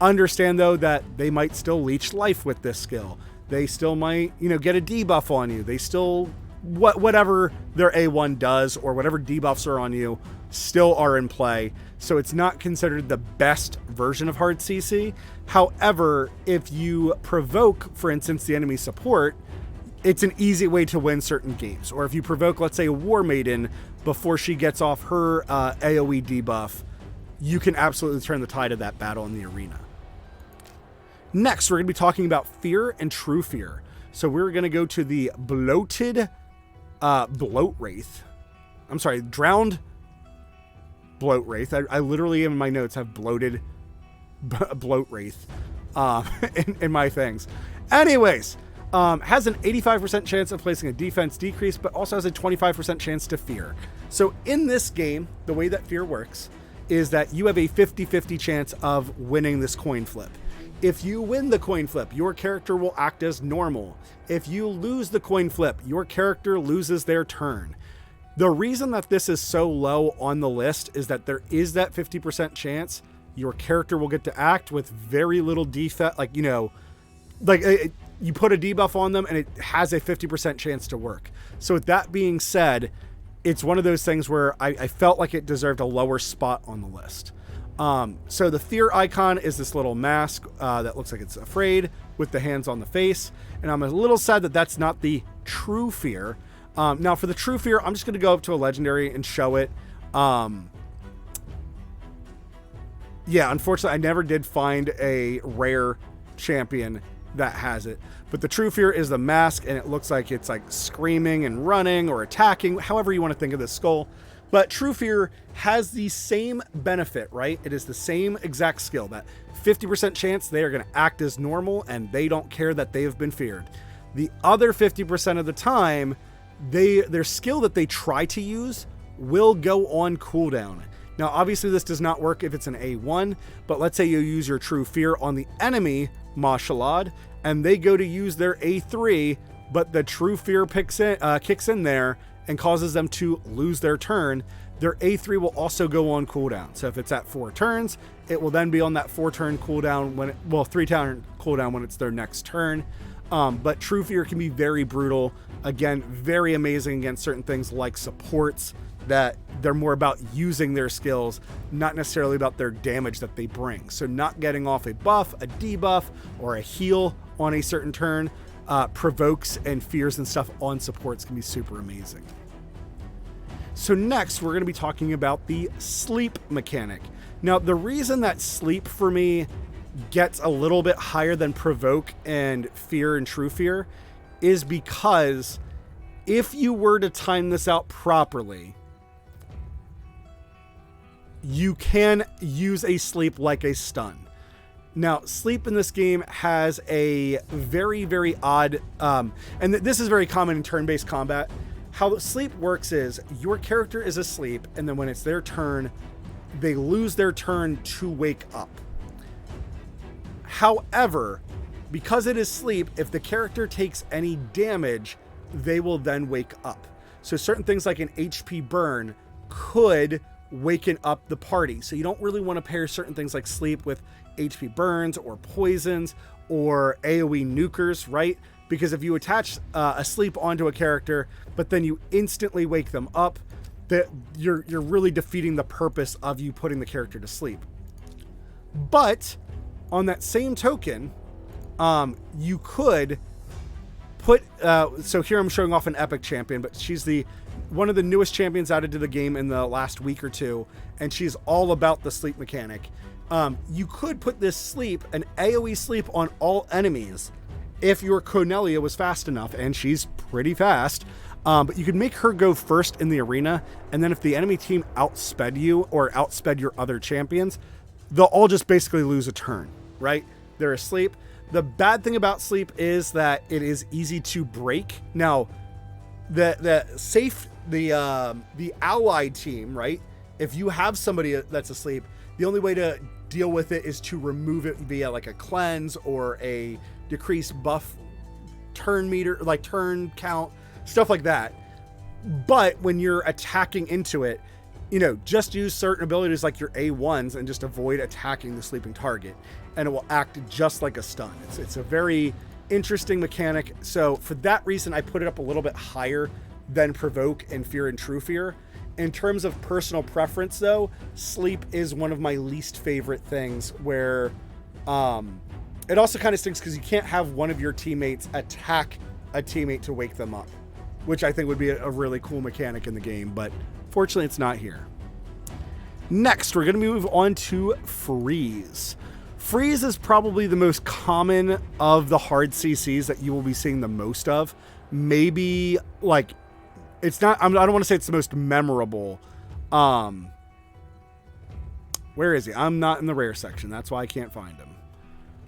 Understand, though, that they might still leech life with this skill. They still might, get a debuff on you. They still, whatever their A1 does or whatever debuffs are on you still are in play. So it's not considered the best version of hard CC. However, if you provoke, for instance, the enemy support, it's an easy way to win certain games. Or if you provoke, let's say, a War Maiden before she gets off her AoE debuff, you can absolutely turn the tide of that battle in the arena. Next, we're going to be talking about Fear and True Fear. So we're going to go to the bloated Bloat Wraith. I'm sorry, Drowned Bloat Wraith. I literally in my notes have bloated bloat wraith in my things. Anyways, has an 85% chance of placing a defense decrease, but also has a 25% chance to fear. So in this game, the way that fear works is that you have a 50-50 chance of winning this coin flip. If you win the coin flip, your character will act as normal. If you lose the coin flip, your character loses their turn. The reason that this is so low on the list is that there is that 50% chance your character will get to act with very little defect. Like, you know, like you put a debuff on them and it has a 50% chance to work. So with that being said, it's one of those things where I felt like it deserved a lower spot on the list. So the fear icon is this little mask that looks like it's afraid with the hands on the face. And I'm a little sad that that's not the true fear. Now for the true fear, I'm just going to go up to a legendary and show it. Yeah, unfortunately, I never did find a rare champion that has it. But the true fear is the mask, and it looks like it's like screaming and running or attacking, however you want to think of this skull. But true fear has the same benefit, right? It is the same exact skill, that 50% chance they are going to act as normal and they don't care that they have been feared. The other 50% of the time, their skill that they try to use will go on cooldown. Now, obviously, this does not work if it's an A1, but let's say you use your true fear on the enemy, Mashalad, and they go to use their A3, but the true fear kicks in there and causes them to lose their turn. Their A3 will also go on cooldown. So if it's at 4 turns, it will then be on that 4-turn cooldown when 3-turn cooldown when it's their next turn. But true fear can be very brutal. Again, very amazing against certain things like supports, that they're more about using their skills, not necessarily about their damage that they bring. So not getting off a buff, a debuff, or a heal on a certain turn, provokes and fears and stuff on supports can be super amazing. So next, we're going to be talking about the sleep mechanic. Now, the reason that sleep for me gets a little bit higher than provoke and fear and true fear is because if you were to time this out properly, you can use a sleep like a stun. Now, sleep in this game has a very, very odd, and this is very common in turn-based combat. How sleep works is your character is asleep, and then when it's their turn, they lose their turn to wake up. However, because it is sleep, if the character takes any damage, they will then wake up. So certain things like an HP burn could waken up the party. So you don't really want to pair certain things like sleep with HP burns or poisons or AoE nukers, right? Because if you attach a sleep onto a character, but then you instantly wake them up, you're really defeating the purpose of you putting the character to sleep. But on that same token, you could put, so here I'm showing off an epic champion, but she's one of the newest champions added to the game in the last week or two, and she's all about the sleep mechanic. You could put this sleep, an AoE sleep, on all enemies if your Cornelia was fast enough, and she's pretty fast. But you could make her go first in the arena, and then if the enemy team outsped you or outsped your other champions, they'll all just basically lose a turn, right? They're asleep. The bad thing about sleep is that it is easy to break. Now, the allied team, right? If you have somebody that's asleep, the only way to deal with it is to remove it via like a cleanse or a decreased buff turn meter, like turn count, stuff like that. But when you're attacking into it, you know, just use certain abilities like your A1s and just avoid attacking the sleeping target, and it will act just like a stun. It's a very interesting mechanic. So for that reason, I put it up a little bit higher than provoke and fear and true fear. In terms of personal preference, though, sleep is one of my least favorite things, where it also kind of stinks because you can't have one of your teammates attack a teammate to wake them up, which I think would be a really cool mechanic in the game, but fortunately it's not here. Next, we're going to move on to freeze. Freeze is probably the most common of the hard CCs that you will be seeing the most of. Maybe, like, it's not, I don't want to say it's the most memorable. Where is he? I'm not in the rare section. That's why I can't find him.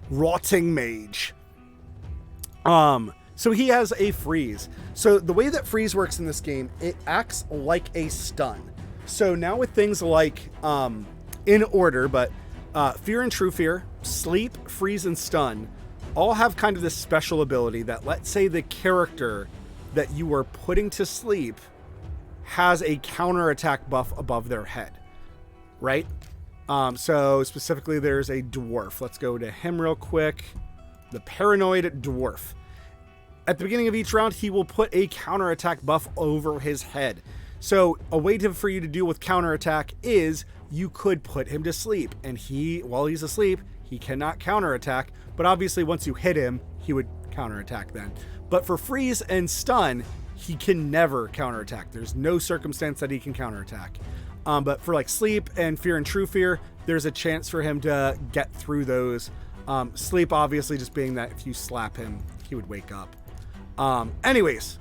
Rotting Mage. So he has a freeze. So the way that freeze works in this game, it acts like a stun. So now with things like, in order, but Fear and True Fear, Sleep, Freeze, and Stun all have kind of this special ability that, let's say the character that you are putting to sleep has a counterattack buff above their head, right? So specifically there's a Dwarf. Let's go to him real quick. The Paranoid Dwarf. At the beginning of each round, he will put a counterattack buff over his head. So a way for you to deal with counterattack is you could put him to sleep, and while he's asleep, he cannot counterattack, but obviously once you hit him, he would counterattack then. But for freeze and stun, he can never counterattack. There's no circumstance that he can counterattack. But for like sleep and fear and true fear, there's a chance for him to get through those. Sleep obviously just being that if you slap him, he would wake up. Anyways,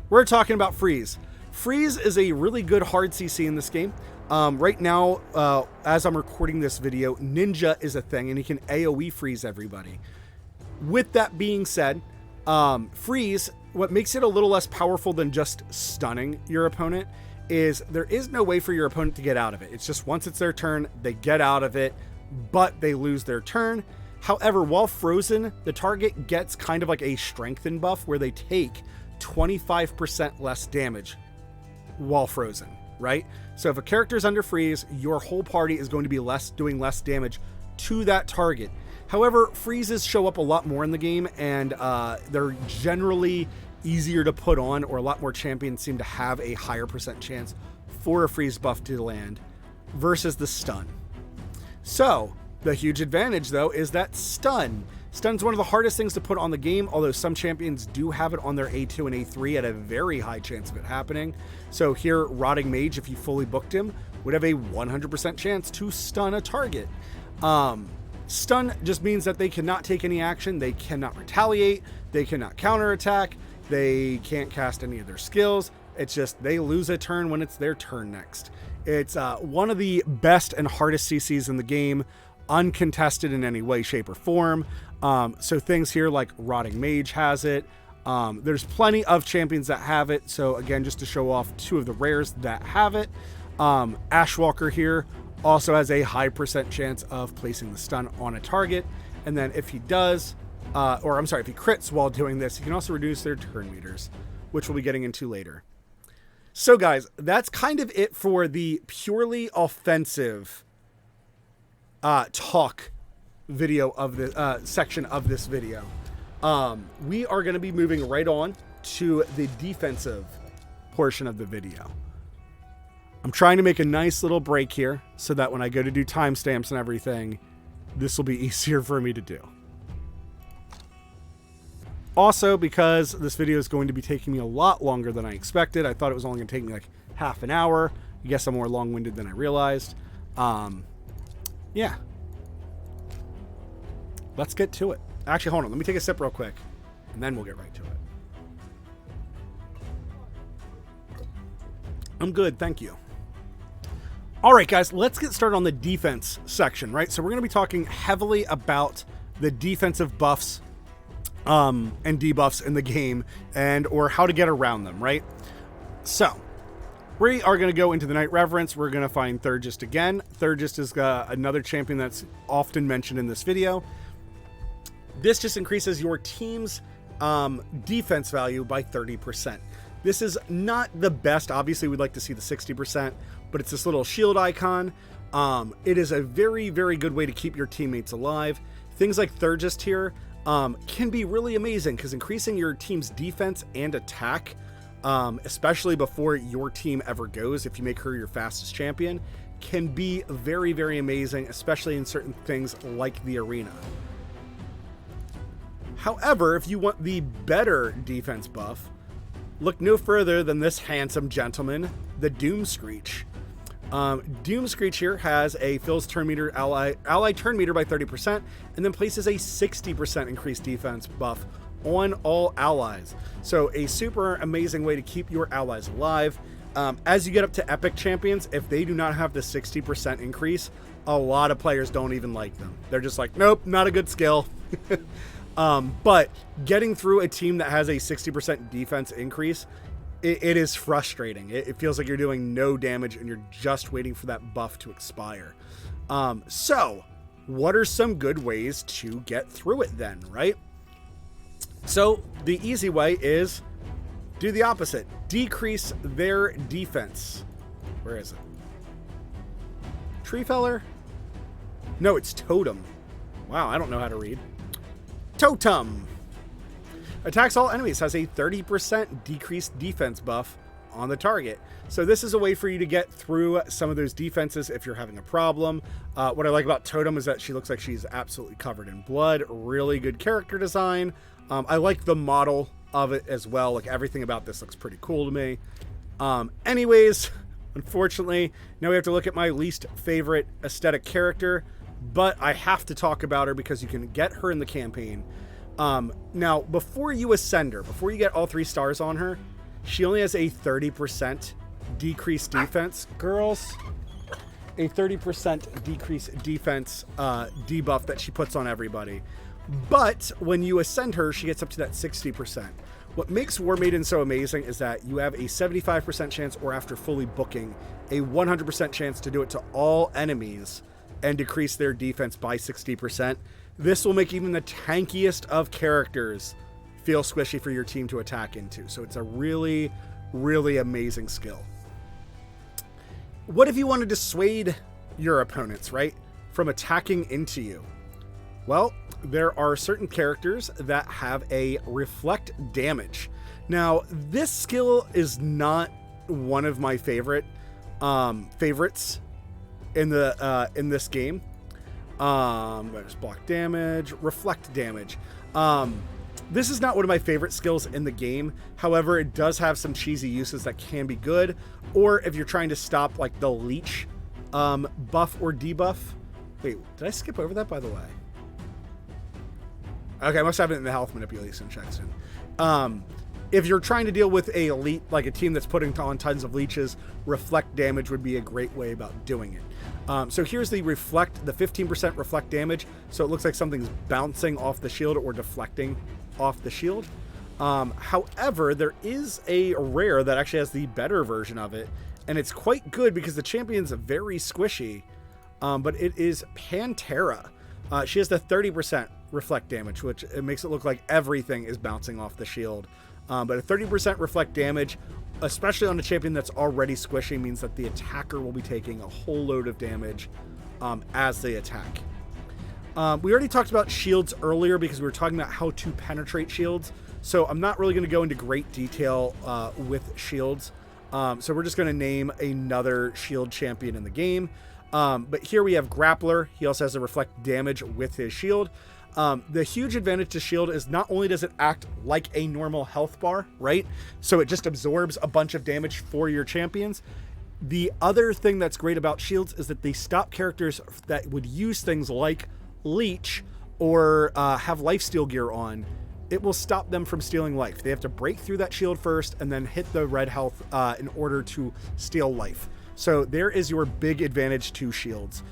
we're talking about freeze. Freeze is a really good hard CC in this game. Right now, as I'm recording this video, Ninja is a thing, and he can AoE freeze everybody. With that being said, freeze, what makes it a little less powerful than just stunning your opponent is there is no way for your opponent to get out of it. It's just once it's their turn, they get out of it, but they lose their turn. However, while frozen, the target gets kind of like a strengthen buff where they take 25% less damage while frozen, right? So if a character is under freeze, your whole party is going to be doing less damage to that target. However, freezes show up a lot more in the game, and they're generally easier to put on, or a lot more champions seem to have a higher percent chance for a freeze buff to land versus the stun. So the huge advantage, though, is that stun. Stun's one of the hardest things to put on the game, although some champions do have it on their A2 and A3 at a very high chance of it happening. So here, Rotting Mage, if you fully booked him, would have a 100% chance to stun a target. Stun just means that they cannot take any action, they cannot retaliate, they cannot counterattack, they can't cast any of their skills. It's just they lose a turn when it's their turn next. It's one of the best and hardest CCs in the game, uncontested in any way, shape, or form. So things here like Rotting Mage has it. There's plenty of champions that have it. So again, just to show off two of the rares that have it. Ashwalker here also has a high percent chance of placing the stun on a target. And then if he does, if he crits while doing this, he can also reduce their turn meters, which we'll be getting into later. So guys, that's kind of it for the purely offensive talk video of the section of this video. We are going to be moving right on to the defensive portion of the video. I'm trying to make a nice little break here so that when I go to do timestamps and everything, this will be easier for me to do. Also, because this video is going to be taking me a lot longer than I expected. I thought it was only going to take me like half an hour. I guess I'm more long-winded than I realized. Yeah. Let's get to it. Actually, hold on. Let me take a sip real quick, and then we'll get right to it. I'm good, thank you. All right, guys, let's get started on the defense section, right? So we're going to be talking heavily about the defensive buffs and debuffs in the game, or how to get around them, right? So we are going to go into the Night Reverence. We're going to find Thurgist again. Thurgist is another champion that's often mentioned in this video. This just increases your team's defense value by 30%. This is not the best. Obviously, we'd like to see the 60%, but it's this little shield icon. It is a very, very good way to keep your teammates alive. Things like Thurgist here can be really amazing because increasing your team's defense and attack, especially before your team ever goes, if you make her your fastest champion, can be very, very amazing, especially in certain things like the arena. However, if you want the better defense buff, look no further than this handsome gentleman, the Doom Screech. Doom Screech here has a fills turn meter ally turn meter by 30%, and then places a 60% increased defense buff on all allies. So a super amazing way to keep your allies alive. As you get up to epic champions, if they do not have the 60% increase, a lot of players don't even like them. They're just like, nope, not a good skill. But getting through a team that has a 60% defense increase, it is frustrating. It feels like you're doing no damage and you're just waiting for that buff to expire. So what are some good ways to get through it then, right? So the easy way is do the opposite. Decrease their defense. Where is it? Tree Feller? No, it's Totem. Wow, I don't know how to read. Totem. Attacks all enemies, has a 30% decreased defense buff on the target. So this is a way for you to get through some of those defenses if you're having a problem. What I like about Totem is that she looks like she's absolutely covered in blood. Really good character design. I like the model of it as well. Like everything about this looks pretty cool to me. Anyways, unfortunately, now we have to look at my least favorite aesthetic character, but I have to talk about her because you can get her in the campaign. Now, before you ascend her, before you get all 3 stars on her, she only has a 30% decreased defense. Girls, a 30% decreased defense debuff that she puts on everybody. But when you ascend her, she gets up to that 60%. What makes War Maiden so amazing is that you have a 75% chance, or after fully booking, a 100% chance to do it to all enemies and decrease their defense by 60%. This will make even the tankiest of characters feel squishy for your team to attack into. So it's a really, really amazing skill. What if you want to dissuade your opponents, right, from attacking into you? Well, there are certain characters that have a reflect damage. Now, this skill is not one of my favorites in this game. There's block damage, reflect damage. This is not one of my favorite skills in the game. However, it does have some cheesy uses that can be good. Or if you're trying to stop like the leech buff or debuff. Wait, did I skip over that, by the way? Okay, I must have it in the health manipulation section. If you're trying to deal with a elite, like a team that's putting on tons of leeches, reflect damage would be a great way about doing it. So here's the reflect, the 15% reflect damage. So it looks like something's bouncing off the shield or deflecting off the shield. However, there is a rare that actually has the better version of it, and it's quite good because the champion's very squishy, but it is Pantera. She has the 30% reflect damage, which it makes it look like everything is bouncing off the shield. But a 30% reflect damage, especially on a champion that's already squishy, means that the attacker will be taking a whole load of damage as they attack. We already talked about shields earlier because we were talking about how to penetrate shields. So I'm not really going to go into great detail with shields. So we're just going to name another shield champion in the game. But here we have Grappler. He also has a reflect damage with his shield. The huge advantage to shield is not only does it act like a normal health bar, right? So it just absorbs a bunch of damage for your champions. The other thing that's great about shields is that they stop characters that would use things like leech or have lifesteal gear on. It will stop them from stealing life. They have to break through that shield first and then hit the red health in order to steal life. So there is your big advantage to shields.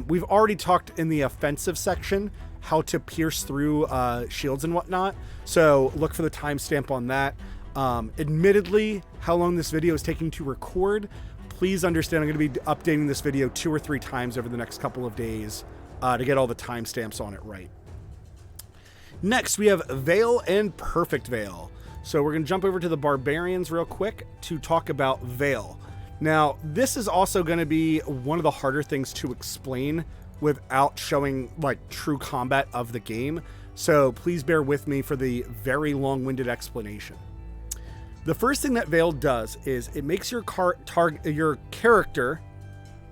We've already talked in the offensive section how to pierce through shields and whatnot. So look for the timestamp on that. Admittedly, how long this video is taking to record, please understand I'm going to be updating this video 2 or 3 times over the next couple of days to get all the timestamps on it right. Next, we have Veil and Perfect Veil. So we're going to jump over to the Barbarians real quick to talk about Veil. Now, this is also going to be one of the harder things to explain without showing like true combat of the game. So please bear with me for the very long-winded explanation. The first thing that Veil does is it makes your character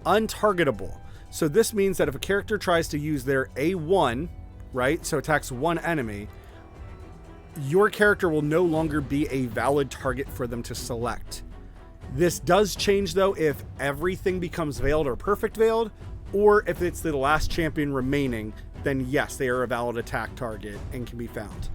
untargetable. So this means that if a character tries to use their A1, right, so attacks one enemy, your character will no longer be a valid target for them to select. This does change, though, if everything becomes veiled or perfect veiled, or if it's the last champion remaining, then yes, they are a valid attack target and can be found.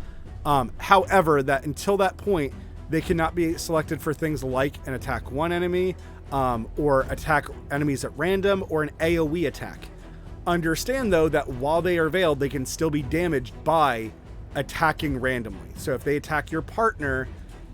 However, that until that point, they cannot be selected for things like an attack one enemy, or attack enemies at random, or an AoE attack. Understand, though, that while they are veiled, they can still be damaged by attacking randomly. So if they attack your partner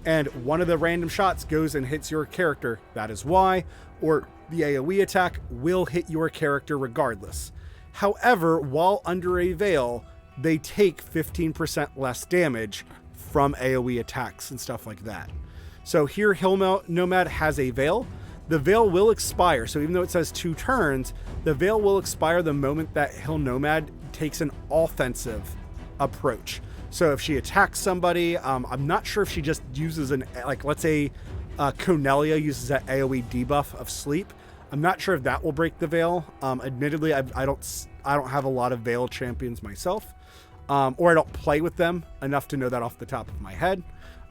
and one of the random shots goes and hits your character, that is why, or the AoE attack will hit your character regardless. However, while under a veil, they take 15% less damage from AoE attacks and stuff like that. So here, Hill Nomad has a veil. The veil will expire. So even though it says 2 turns, the veil will expire the moment that Hill Nomad takes an offensive approach. So if she attacks somebody, I'm not sure if she just uses like let's say Cornelia uses that AoE debuff of sleep. I'm not sure if that will break the veil. Admittedly, I don't have a lot of veil champions myself, or I don't play with them enough to know that off the top of my head.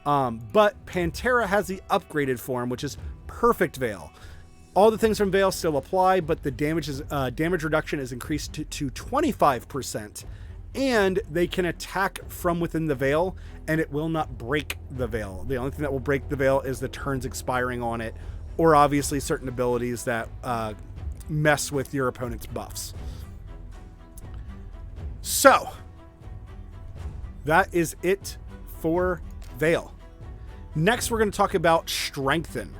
But Pantera has the upgraded form, which is Perfect Veil. All the things from Veil still apply, but the damage reduction is increased to 25%, and they can attack from within the veil, and it will not break the veil. The only thing that will break the veil is the turns expiring on it, or obviously certain abilities that mess with your opponent's buffs. So, that is it for Veil. Next, we're going to talk about Strengthen.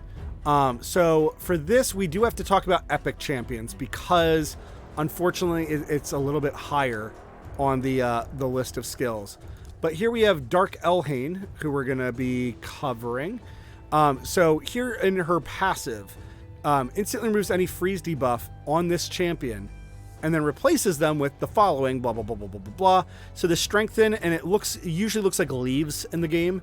So for this, we do have to talk about epic champions because unfortunately it's a little bit higher on the list of skills. But here we have Dark Elhain, who we're going to be covering. So here in her passive, instantly removes any freeze debuff on this champion and then replaces them with the following, blah, blah, blah, blah, blah, blah, blah. So the Strengthen, and it usually looks like leaves in the game.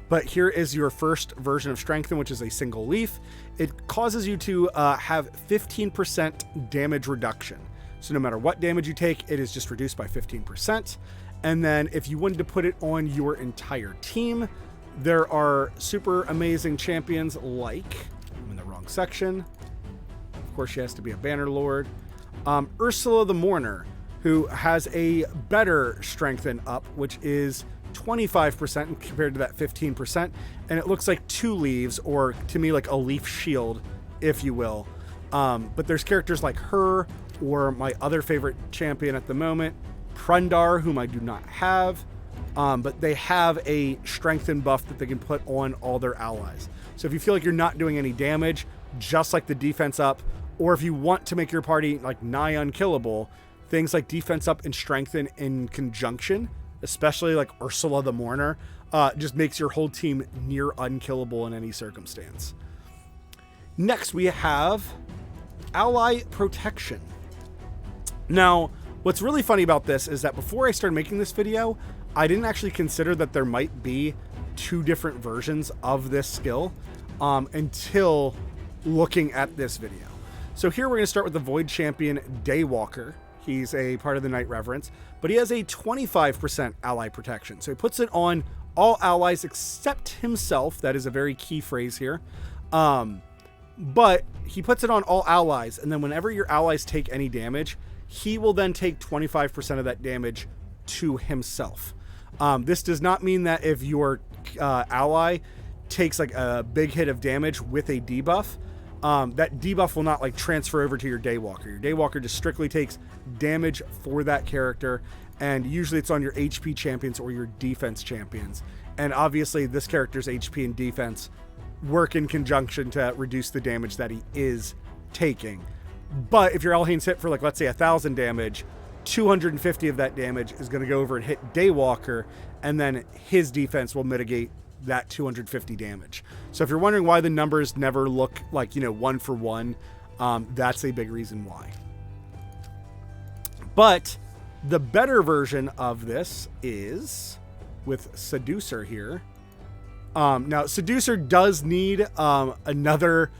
But here is your first version of Strengthen, which is a single leaf. It causes you to have 15% damage reduction. So no matter what damage you take, it is just reduced by 15%. And then if you wanted to put it on your entire team, there are super amazing champions like, I'm in the wrong section. Of course, she has to be a Banner Lord. Ursula the Mourner, who has a better Strengthen up, which is 25% compared to that 15%, and it looks like 2 leaves, or to me like a leaf shield, if you will. But there's characters like her, or my other favorite champion at the moment, Prundar, whom I do not have, but they have a Strengthen buff that they can put on all their allies. So if you feel like you're not doing any damage, just like the defense up, or if you want to make your party like nigh unkillable, things like defense up and Strengthen in conjunction, especially like Ursula the Mourner, just makes your whole team near unkillable in any circumstance. Next, we have Ally Protection. Now, what's really funny about this is that before I started making this video, I didn't actually consider that there might be 2 different versions of this skill until looking at this video. So here we're going to start with the Void Champion Daywalker. He's a part of the Night Reverence, but he has a 25% ally protection. So he puts it on all allies except himself. That is a very key phrase here. But he puts it on all allies, and then whenever your allies take any damage, he will then take 25% of that damage to himself. This does not mean that if your ally takes like a big hit of damage with a debuff, that debuff will not like transfer over to your Daywalker. Your Daywalker just strictly takes damage for that character, and usually it's on your HP champions or your defense champions. And obviously this character's HP and defense work in conjunction to reduce the damage that he is taking. But if your Elhain's hit for like, let's say 1,000 damage, 250 of that damage is going to go over and hit Daywalker, and then his defense will mitigate that 250 damage. So if you're wondering why the numbers never look like, 1 for 1, that's a big reason why. But the better version of this is with Seducer here. Now, Seducer does need another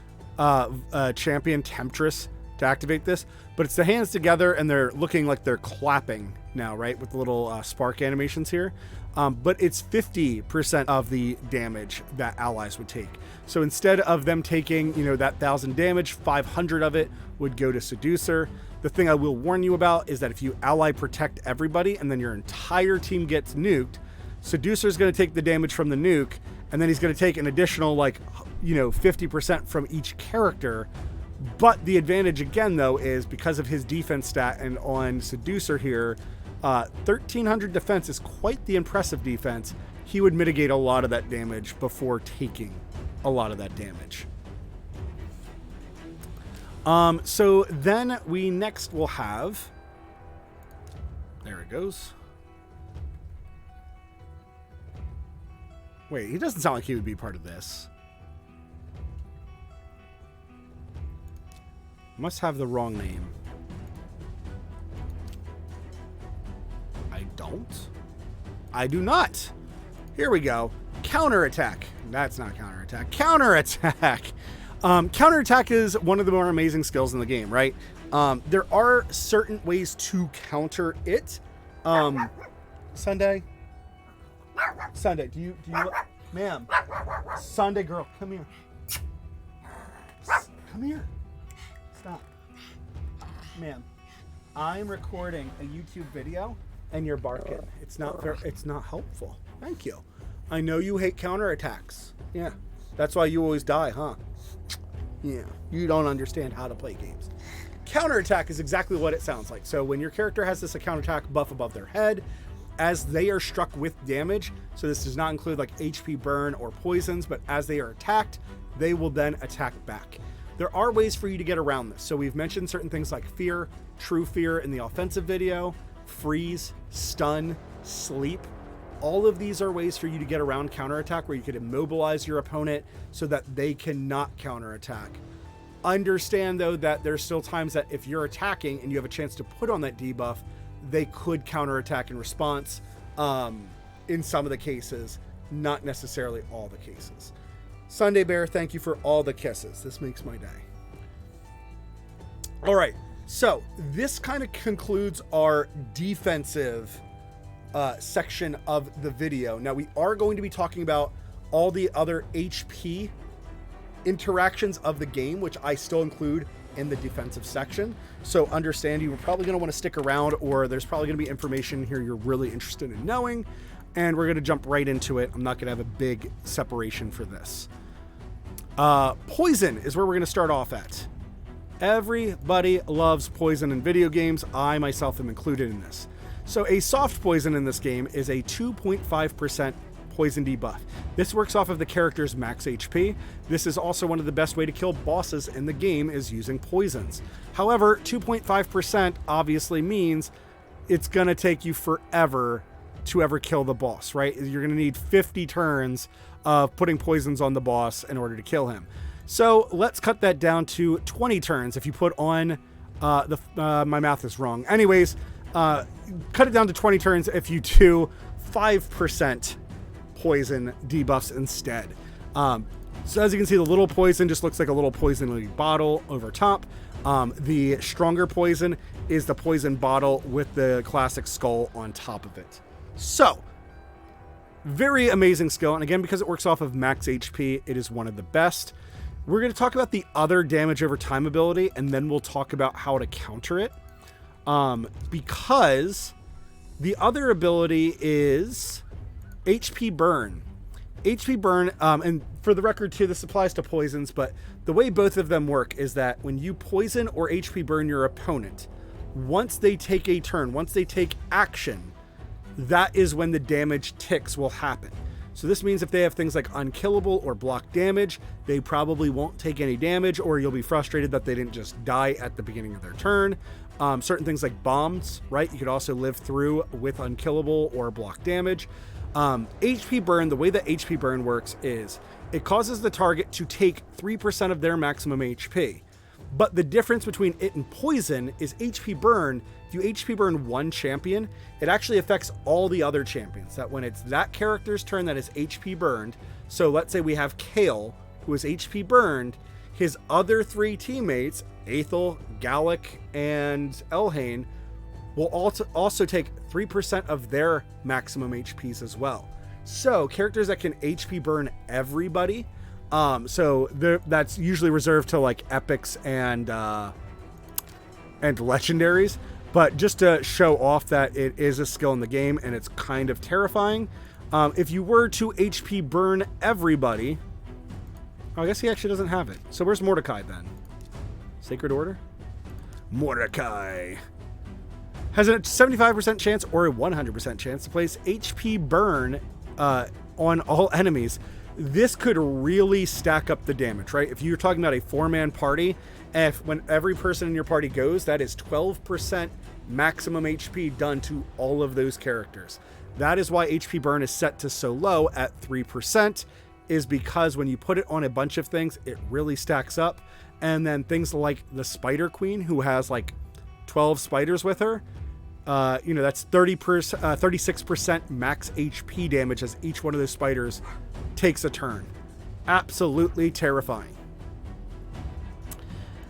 champion, Temptress, to activate this, but it's the hands together and they're looking like they're clapping now, right, with the little spark animations here. But it's 50% of the damage that allies would take. So instead of them taking, that 1,000 damage, 500 of it would go to Seducer. The thing I will warn you about is that if you ally protect everybody and then your entire team gets nuked, Seducer is going to take the damage from the nuke, and then he's going to take an additional 50% from each character, But the advantage again, though, is because of his defense stat, and on Seducer here, 1300 defense is quite the impressive defense. He would mitigate a lot of that damage before taking a lot of that damage. So then we next will have, there it goes. Wait, he doesn't sound like he would be part of this. Must have the wrong name. I don't. I do not. Here we go. Counterattack. That's not counterattack. Counterattack. Counterattack is one of the more amazing skills in the game, right? There are certain ways to counter it. Sunday, do you, ma'am, Sunday girl, come here. Come here. Stop. Ma'am, I'm recording a YouTube video and you're barking. It's not fair. It's not helpful. Thank you. I know you hate counterattacks. Yeah. That's why you always die, huh? Yeah. You don't understand how to play games. Counterattack is exactly what it sounds like. So when your character has this counterattack buff above their head, as they are struck with damage, so this does not include like HP burn or poisons, but as they are attacked, they will then attack back. There are ways for you to get around this. So we've mentioned certain things like fear, true fear in the offensive video, freeze, stun, sleep. All of these are ways for you to get around counterattack, where you could immobilize your opponent so that they cannot counterattack. Understand though that there's still times that if you're attacking and you have a chance to put on that debuff, they could counterattack in response. In some of the cases, not necessarily all the cases. Sunday Bear, thank you for all the kisses. This makes my day. All right, so this kind of concludes our defensive section of the video. Now we are going to be talking about all the other HP interactions of the game, which I still include in the defensive section. So understand you're probably going to want to stick around, or there's probably going to be information here you're really interested in knowing, and we're going to jump right into it. I'm not going to have a big separation for this. Poison is where we're going to start off at. Everybody loves poison in video games. I myself am included in this. So a soft poison in this game is a 2.5% poison debuff. This works off of the character's max HP. This is also one of the best way to kill bosses in the game, is using poisons. However, 2.5% obviously means it's going to take you forever to ever kill the boss, right? You're going to need 50 turns of putting poisons on the boss in order to kill him. So let's cut that down to 20 turns. If you put on my math is wrong. Anyways, cut it down to 20 turns if you do 5% poison debuffs instead. So as you can see, the little poison just looks like a little poison bottle over top. The stronger poison is the poison bottle with the classic skull on top of it. So very amazing skill, and again, because it works off of max HP, it is one of the best. We're going to talk about the other damage over time ability, and then we'll talk about how to counter it. Because the other ability is HP burn. HP burn, and for the record too, this applies to poisons, but the way both of them work is that when you poison or HP burn your opponent, once they take a turn, once they take action, that is when the damage ticks will happen. So this means if they have things like Unkillable or block damage, they probably won't take any damage, or you'll be frustrated that they didn't just die at the beginning of their turn. Certain things like bombs, right? You could also live through with Unkillable or block damage. HP burn, the way that HP burn works is it causes the target to take 3% of their maximum HP. But the difference between it and poison is HP burn. If you HP burn one champion, it actually affects all the other champions. That when it's that character's turn that is HP burned, so let's say we have Kale, who is HP burned, his other three teammates, Aethel, Gallic, and Elhain, will also take 3% of their maximum HPs as well. So characters that can HP burn everybody, so that's usually reserved to like epics and legendaries. But just to show off that it is a skill in the game and it's kind of terrifying. If you were to HP burn everybody, I guess he actually doesn't have it. So where's Mordecai then? Sacred Order? Mordecai. Has a 75% chance or a 100% chance to place HP burn on all enemies. This could really stack up the damage, right? If you're talking about a 4-man party, when every person in your party goes, that is 12% maximum HP done to all of those characters. That is why HP burn is set to so low at 3%, is because when you put it on a bunch of things, it really stacks up. And then things like the Spider Queen, who has like 12 spiders with her, that's 36% max HP damage as each one of those spiders takes a turn. Absolutely terrifying.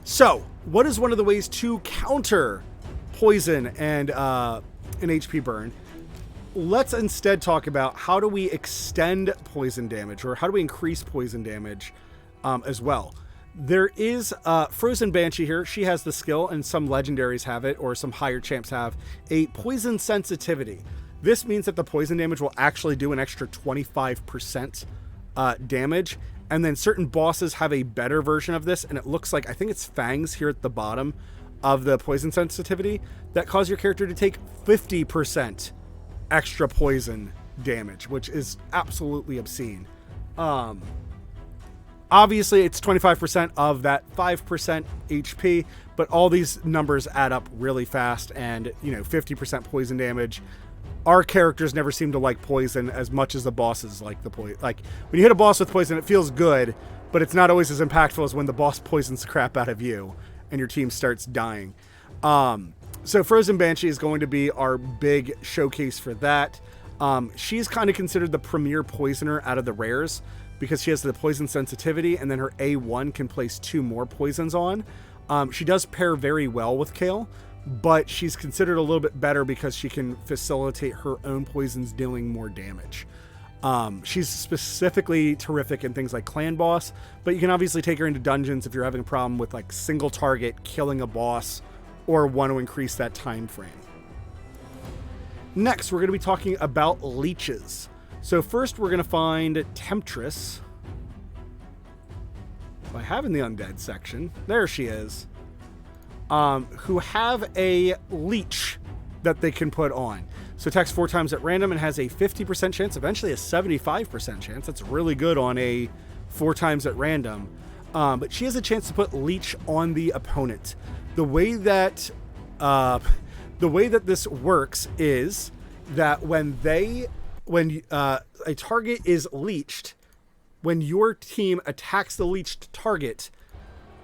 So, what is one of the ways to counter poison and an HP burn? Let's instead talk about how do we extend poison damage, or how do we increase poison damage as well. There is Frozen Banshee here. She has the skill, and some legendaries have it, or some higher champs have, a poison sensitivity. This means that the poison damage will actually do an extra 25% damage. And then certain bosses have a better version of this, and it looks like, I think it's Fangs here at the bottom of the poison sensitivity, that cause your character to take 50% extra poison damage, which is absolutely obscene. Obviously, it's 25% of that 5% HP, but all these numbers add up really fast, and 50% poison damage. Our characters never seem to like poison as much as the bosses like the poison. Like, when you hit a boss with poison, it feels good, but it's not always as impactful as when the boss poisons the crap out of you and your team starts dying. So Frozen Banshee is going to be our big showcase for that. She's kind of considered the premier poisoner out of the rares, because she has the poison sensitivity, and then her A1 can place 2 more poisons on. She does pair very well with Kale, but she's considered a little bit better because she can facilitate her own poisons dealing more damage. She's specifically terrific in things like Clan Boss, but you can obviously take her into dungeons if you're having a problem with like single target killing a boss or want to increase that time frame. Next, we're going to be talking about Leeches. So first, we're going to find Temptress. I have in the undead section. There she is. Who have a leech that they can put on. So attacks 4 times at random and has a 50% chance, eventually a 75% chance. That's really good on a 4 times at random. But she has a chance to put leech on the opponent. The way that this works is that when a target is leeched, when your team attacks the leeched target,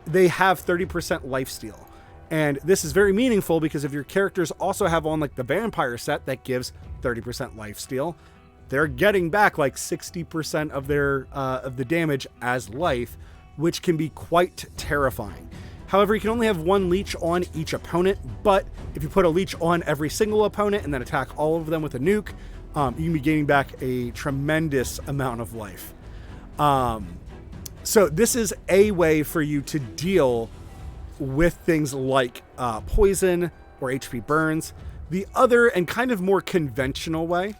they have 30% lifesteal. And this is very meaningful because if your characters also have on like the vampire set that gives 30% lifesteal, they're getting back like 60% of their of the damage as life, which can be quite terrifying. However, you can only have 1 leech on each opponent, but if you put a leech on every single opponent and then attack all of them with a nuke, you can be gaining back a tremendous amount of life. So this is a way for you to deal with things like poison or HP burns. The other and kind of more conventional way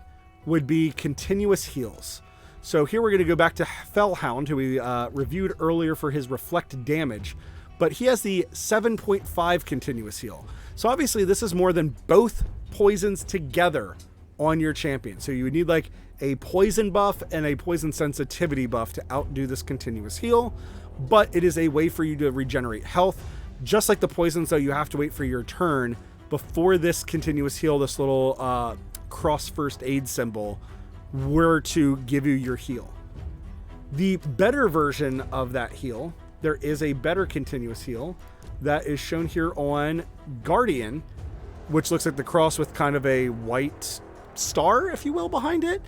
would be continuous heals. So here we're going to go back to Fellhound, who we reviewed earlier for his reflect damage, but he has the 7.5 continuous heal. So obviously this is more than both poisons together on your champion. So you would need like a poison buff and a poison sensitivity buff to outdo this continuous heal, but it is a way for you to regenerate health. Just like the poisons, though, you have to wait for your turn before this continuous heal, this little cross first aid symbol, were to give you your heal. The better version of that heal, there is a better continuous heal that is shown here on Guardian, which looks like the cross with kind of a white star, if you will, behind it,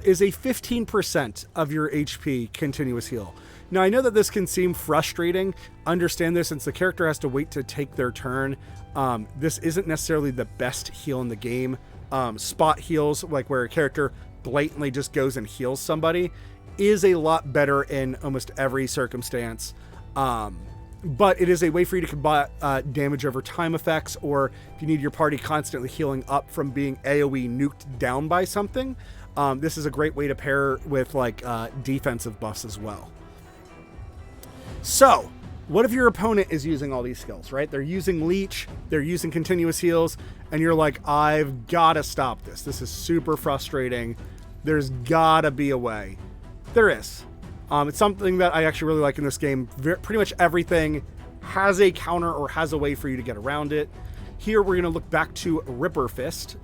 is a 15% of your HP continuous heal. Now, I know that this can seem frustrating. Understand this, since the character has to wait to take their turn. This isn't necessarily the best heal in the game. Spot heals, like where a character blatantly just goes and heals somebody, is a lot better in almost every circumstance. But it is a way for you to combat damage over time effects, or if you need your party constantly healing up from being AoE nuked down by something. This is a great way to pair with like defensive buffs as well. So What if your opponent is using all these skills, right? They're using Leech, they're using continuous heals, and you're like, I've got to stop this. This is super frustrating. There's got to be a way. There is. It's something that I actually really like in this game. Pretty much everything has a counter or has a way for you to get around it. Here we're going to look back to Ripper Fist,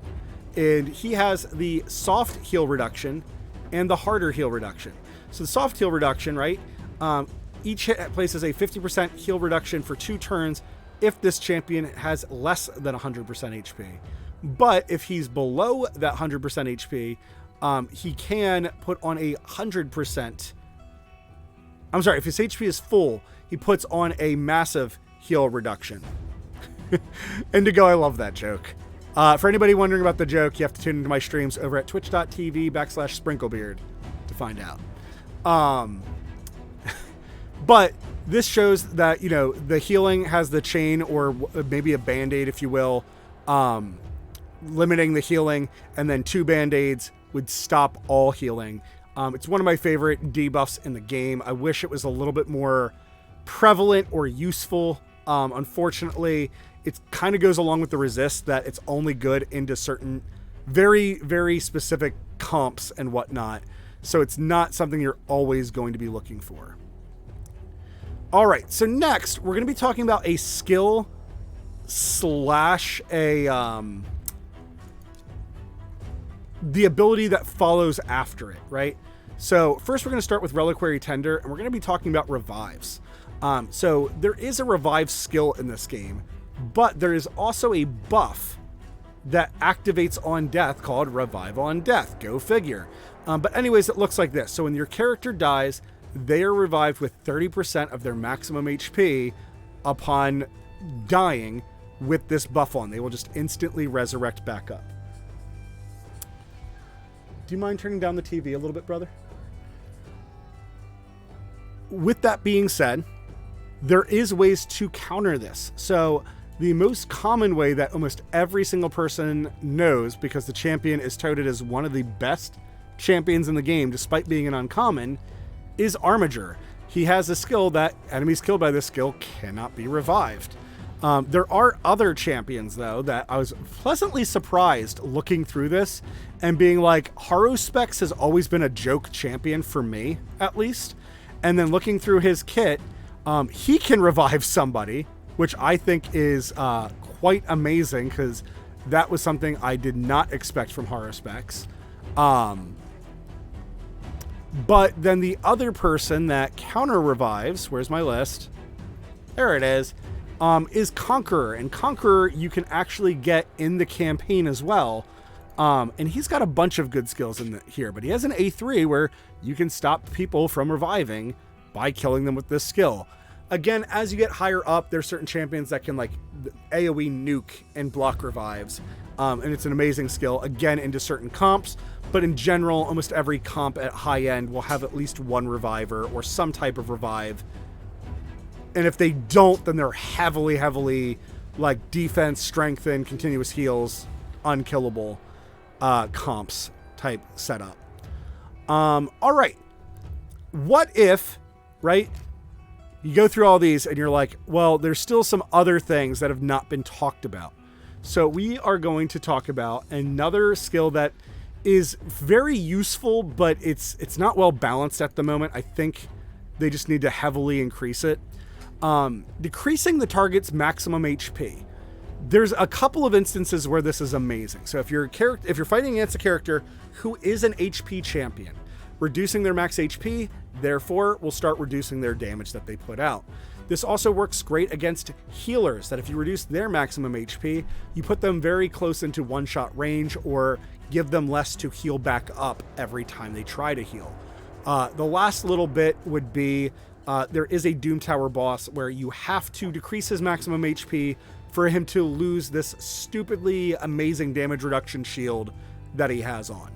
and he has the soft heal reduction and the harder heal reduction. So the soft heal reduction, right? Each hit places a 50% heal reduction for 2 turns if this champion has less than 100% HP. But if he's below that 100% HP, he can put on a 100%. I'm sorry, if his HP is full, he puts on a massive heal reduction. Indigo, I love that joke. For anybody wondering about the joke, you have to tune into my streams over at twitch.tv/SprinkleBeard to find out. But this shows that, you know, the healing has the chain, or maybe a band-aid, if you will, limiting the healing, and then 2 band-aids would stop all healing. It's one of my favorite debuffs in the game. I wish it was a little bit more prevalent or useful. Unfortunately, it kind of goes along with the resist that it's only good into certain very, very specific comps and whatnot. So it's not something you're always going to be looking for. All right, so next we're going to be talking about a skill slash the ability that follows after it, right? So first we're going to start with Reliquary Tender, and we're going to be talking about revives. So there is a revive skill in this game, but there is also a buff that activates on death called Revive on Death. Go figure. But anyways, it looks like this. So when your character dies, they are revived with 30% of their maximum HP upon dying with this buff on. They will just instantly resurrect back up. Do you mind turning down the TV a little bit, brother? With that being said, there is ways to counter this. So the most common way that almost every single person knows, because the champion is touted as one of the best champions in the game, despite being an uncommon, is Armiger. He has a skill that enemies killed by this skill cannot be revived. There are other champions, though, that I was pleasantly surprised looking through this and being like, Haruspex has always been a joke champion for me, at least. And then looking through his kit, he can revive somebody, which I think is quite amazing, because that was something I did not expect from Haruspex. But then the other person that counter revives, where's my list? There it is Conqueror. And Conqueror you can actually get in the campaign as well. And he's got a bunch of good skills in here, but he has an A3 where you can stop people from reviving by killing them with this skill. Again, as you get higher up, there's certain champions that can like AoE nuke and block revives. And it's an amazing skill, again, into certain comps. But in general, almost every comp at high end will have at least one reviver or some type of revive. And if they don't, then they're heavily like defense, strengthen, continuous heals, unkillable comps type setup. All right. What if, right, you go through all these and you're like, well, there's still some other things that have not been talked about. So we are going to talk about another skill that is very useful, but it's not well balanced at the moment. I think they just need to heavily increase it. Decreasing the target's maximum HP. There's a couple of instances where this is amazing. So if you're fighting against a character who is an HP champion, reducing their max HP, therefore will start reducing their damage that they put out. This also works great against healers, that if you reduce their maximum HP, you put them very close into one-shot range or give them less to heal back up every time they try to heal. The last little bit would be, there is a Doom Tower boss where you have to decrease his maximum HP for him to lose this stupidly amazing damage reduction shield that he has on.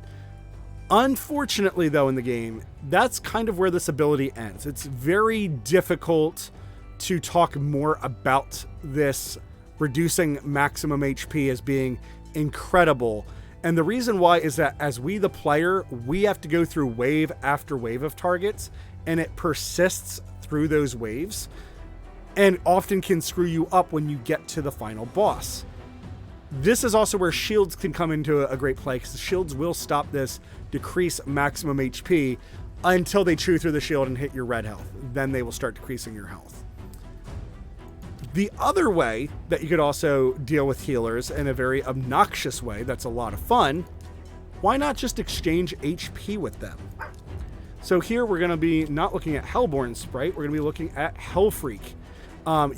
Unfortunately, though, in the game, that's kind of where this ability ends. It's very difficult to talk more about this reducing maximum HP as being incredible. And the reason why is that as we, the player, we have to go through wave after wave of targets, and it persists through those waves. and often can screw you up when you get to the final boss. This is also where shields can come into a great play, because the shields will stop this, decrease maximum HP until they chew through the shield and hit your red health. Then they will start decreasing your health. The other way that you could also deal with healers in a very obnoxious way that's a lot of fun, why not just exchange HP with them? So here we're going to be not looking at Hellborn Sprite, we're going to be looking at Hellfreak.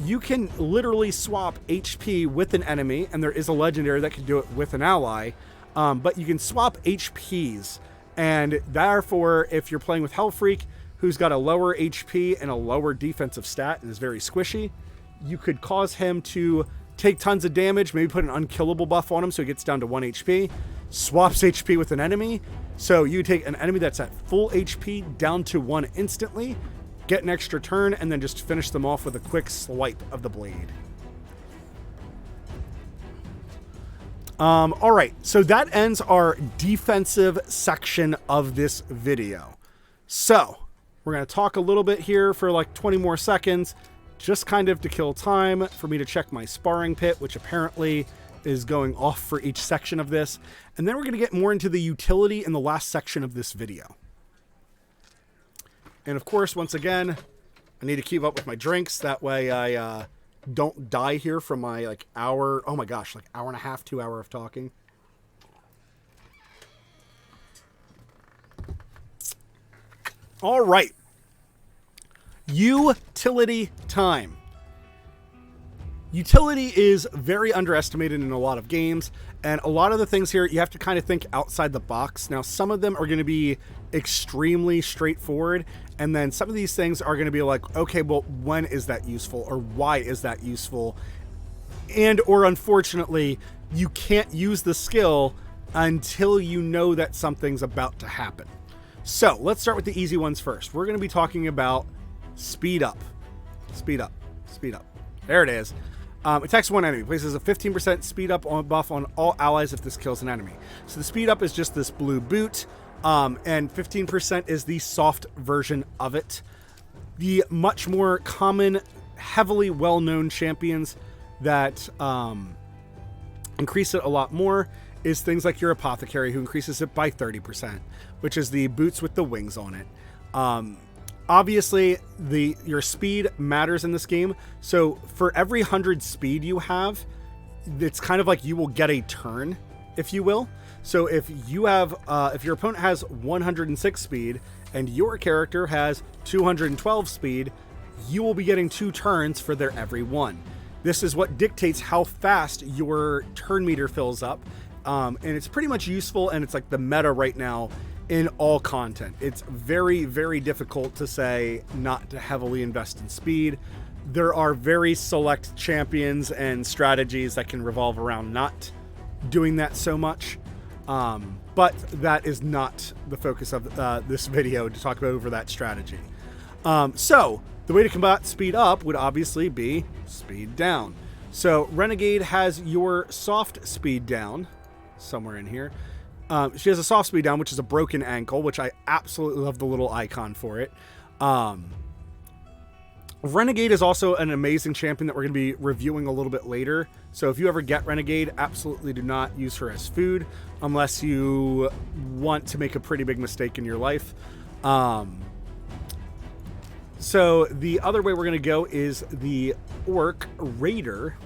You can literally swap HP with an enemy, and there is a legendary that can do it with an ally, but you can swap HPs, and therefore if you're playing with Hellfreak, who's got a lower HP and a lower defensive stat and is very squishy, you could cause him to take tons of damage, maybe put an Unkillable buff on him so he gets down to 1 HP, swaps HP with an enemy, so you take an enemy that's at full HP down to 1 instantly, get an extra turn, and then just finish them off with a quick swipe of the blade. All right, so that ends our defensive section of this video. So we're going to talk a little bit here for like 20 more seconds, just kind of to kill time for me to check my sparring pit, which apparently is going off for each section of this. And then we're going to get more into the utility in the last section of this video. And of course, once again, I need to keep up with my drinks. That way I don't die here from my like hour, oh my gosh, like hour and a half, 2 hour of talking. All right. Utility time. Utility is very underestimated in a lot of games, and a lot of the things here, you have to kind of think outside the box. Now, some of them are going to be extremely straightforward, and then some of these things are going to be like, okay, well, when is that useful, or why is that useful? And, or unfortunately, you can't use the skill until you know that something's about to happen. So, let's start with the easy ones first. We're going to be talking about speed up. Speed up. Speed up. There it is. Attacks one enemy. Places a 15% speed up on buff on all allies if this kills an enemy. So the speed up is just this blue boot, and 15% is the soft version of it. The much more common, heavily well-known champions that increase it a lot more is things like your Apothecary, who increases it by 30%, which is the boots with the wings on it. Obviously, your speed matters in this game. So for every 100 speed you have, it's kind of like you will get a turn, if you will. So if you have, if your opponent has 106 speed and your character has 212 speed, you will be getting 2 turns for their every one. This is what dictates how fast your turn meter fills up. And it's pretty much useful, and it's like the meta right now in all content. It's very, very difficult to say not to heavily invest in speed. There are very select champions and strategies that can revolve around not doing that so much. But that is not the focus of this video, to talk about over that strategy. So the way to combat speed up would obviously be speed down. So Renegade has your soft speed down somewhere in here. She has a soft speed down, which is a broken ankle, which I absolutely love the little icon for it. Renegade is also an amazing champion that we're going to be reviewing a little bit later. So if you ever get Renegade, absolutely do not use her as food unless you want to make a pretty big mistake in your life. So the other way we're going to go is the Orc Raider,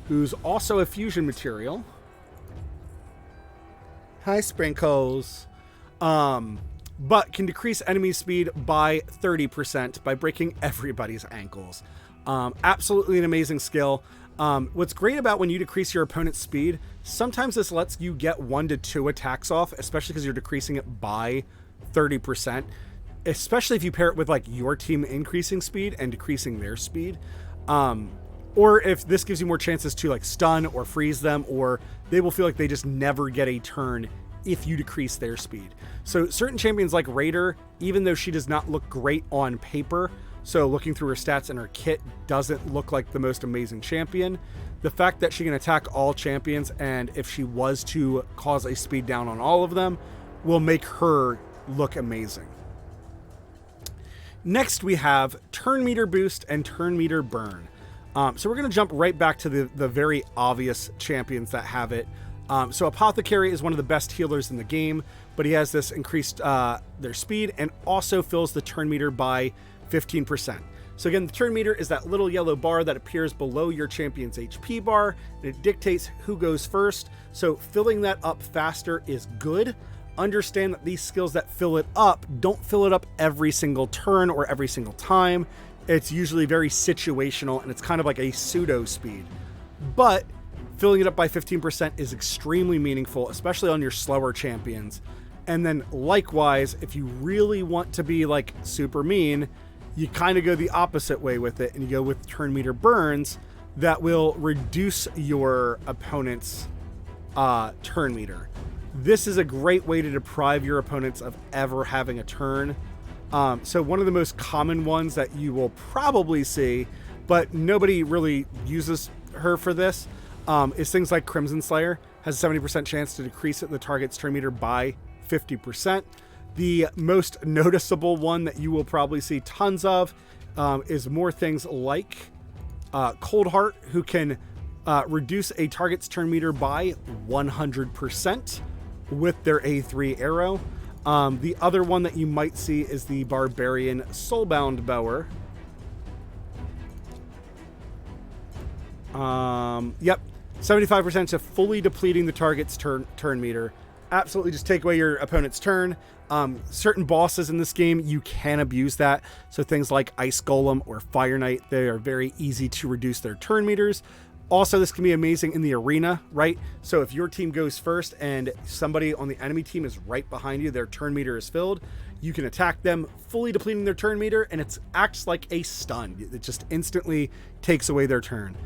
who's also a fusion material. Hi, Sprinkles. But can decrease enemy speed by 30% by breaking everybody's ankles. Absolutely an amazing skill. What's great about when you decrease your opponent's speed, sometimes this lets you get 1 to 2 attacks off, especially because you're decreasing it by 30%. Especially if you pair it with like your team increasing speed and decreasing their speed. Or if this gives you more chances to like stun or freeze them, or they will feel like they just never get a turn if you decrease their speed. So certain champions like Raider, even though she does not look great on paper, so looking through her stats and her kit doesn't look like the most amazing champion, the fact that she can attack all champions, and if she was to cause a speed down on all of them, will make her look amazing. Next, we have turn meter boost and turn meter burn. So we're going to jump right back to the very obvious champions that have it. So Apothecary is one of the best healers in the game, but he has this increased their speed and also fills the turn meter by 15%. So again, the turn meter is that little yellow bar that appears below your champion's HP bar, and it dictates who goes first. So filling that up faster is good. Understand that these skills that fill it up don't fill it up every single turn or every single time. It's usually very situational, and it's kind of like a pseudo speed. But filling it up by 15% is extremely meaningful, especially on your slower champions. And then likewise, if you really want to be like super mean, you kind of go the opposite way with it, and you go with turn meter burns that will reduce your opponent's turn meter. This is a great way to deprive your opponents of ever having a turn. So one of the most common ones that you will probably see, but nobody really uses her for this, is things like Crimson Slayer has a 70% chance to decrease the target's turn meter by 50%. The most noticeable one that you will probably see tons of is more things like Cold Heart, who can reduce a target's turn meter by 100% with their A3 arrow. The other one that you might see is the Barbarian Soulbound Bellower. Yep, 75% to fully depleting the target's turn meter. Absolutely just take away your opponent's turn. Certain bosses in this game, you can abuse that. So things like Ice Golem or Fire Knight, they are very easy to reduce their turn meters. Also, this can be amazing in the arena, right? So if your team goes first and somebody on the enemy team is right behind you, their turn meter is filled, you can attack them, fully depleting their turn meter, and it acts like a stun. It just instantly takes away their turn.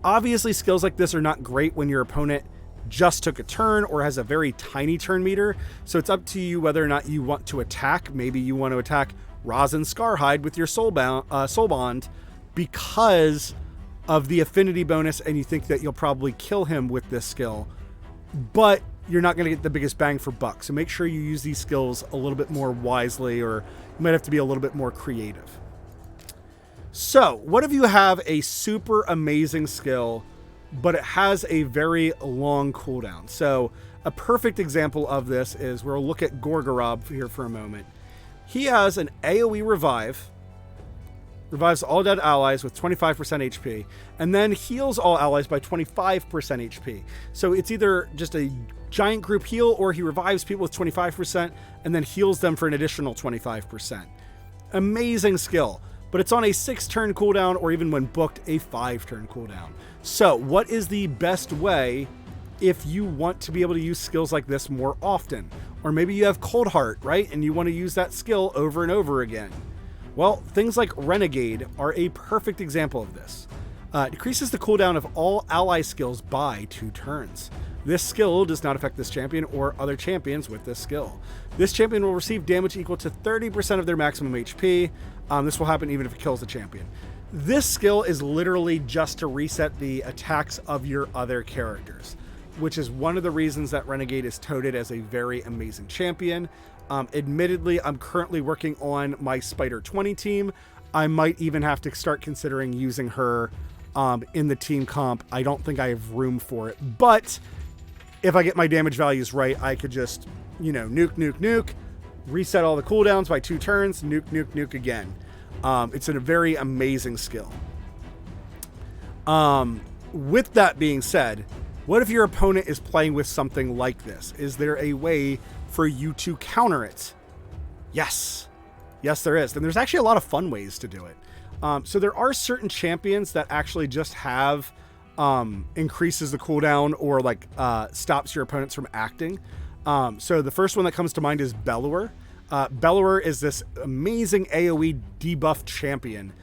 Obviously, skills like this are not great when your opponent just took a turn or has a very tiny turn meter. So it's up to you whether or not you want to attack. Maybe you want to attack Rosin Scarhide with your Soul Bond because of the affinity bonus, and you think that you'll probably kill him with this skill, but you're not going to get the biggest bang for buck. So make sure you use these skills a little bit more wisely, or you might have to be a little bit more creative. So what if you have a super amazing skill, but it has a very long cooldown? So a perfect example of this is, we'll look at Gorgorob here for a moment. He has an AoE revive, revives all dead allies with 25% HP, and then heals all allies by 25% HP. So it's either just a giant group heal, or he revives people with 25% and then heals them for an additional 25%. Amazing skill, but it's on a 6-turn cooldown, or even when booked, a 5-turn cooldown. So what is the best way if you want to be able to use skills like this more often? Or maybe you have Cold Heart, right? And you want to use that skill over and over again. Well, things like Renegade are a perfect example of this. It decreases the cooldown of all ally skills by 2 turns. This skill does not affect this champion or other champions with this skill. This champion will receive damage equal to 30% of their maximum HP. This will happen even if it kills the champion. This skill is literally just to reset the attacks of your other characters, which is one of the reasons that Renegade is touted as a very amazing champion. Admittedly, I'm currently working on my Spider 20 team. I might even have to start considering using her in the team comp. I don't think I have room for it, but if I get my damage values right, I could just, nuke, reset all the cooldowns by 2 turns, nuke again. It's a very amazing skill. With that being said, what if your opponent is playing with something like this? Is there a way for you to counter it? Yes, there is. And there's actually a lot of fun ways to do it. So there are certain champions that actually just have increases the cooldown, or stops your opponents from acting. So the first one that comes to mind is Bellower. Bellower is this amazing AoE debuff champion.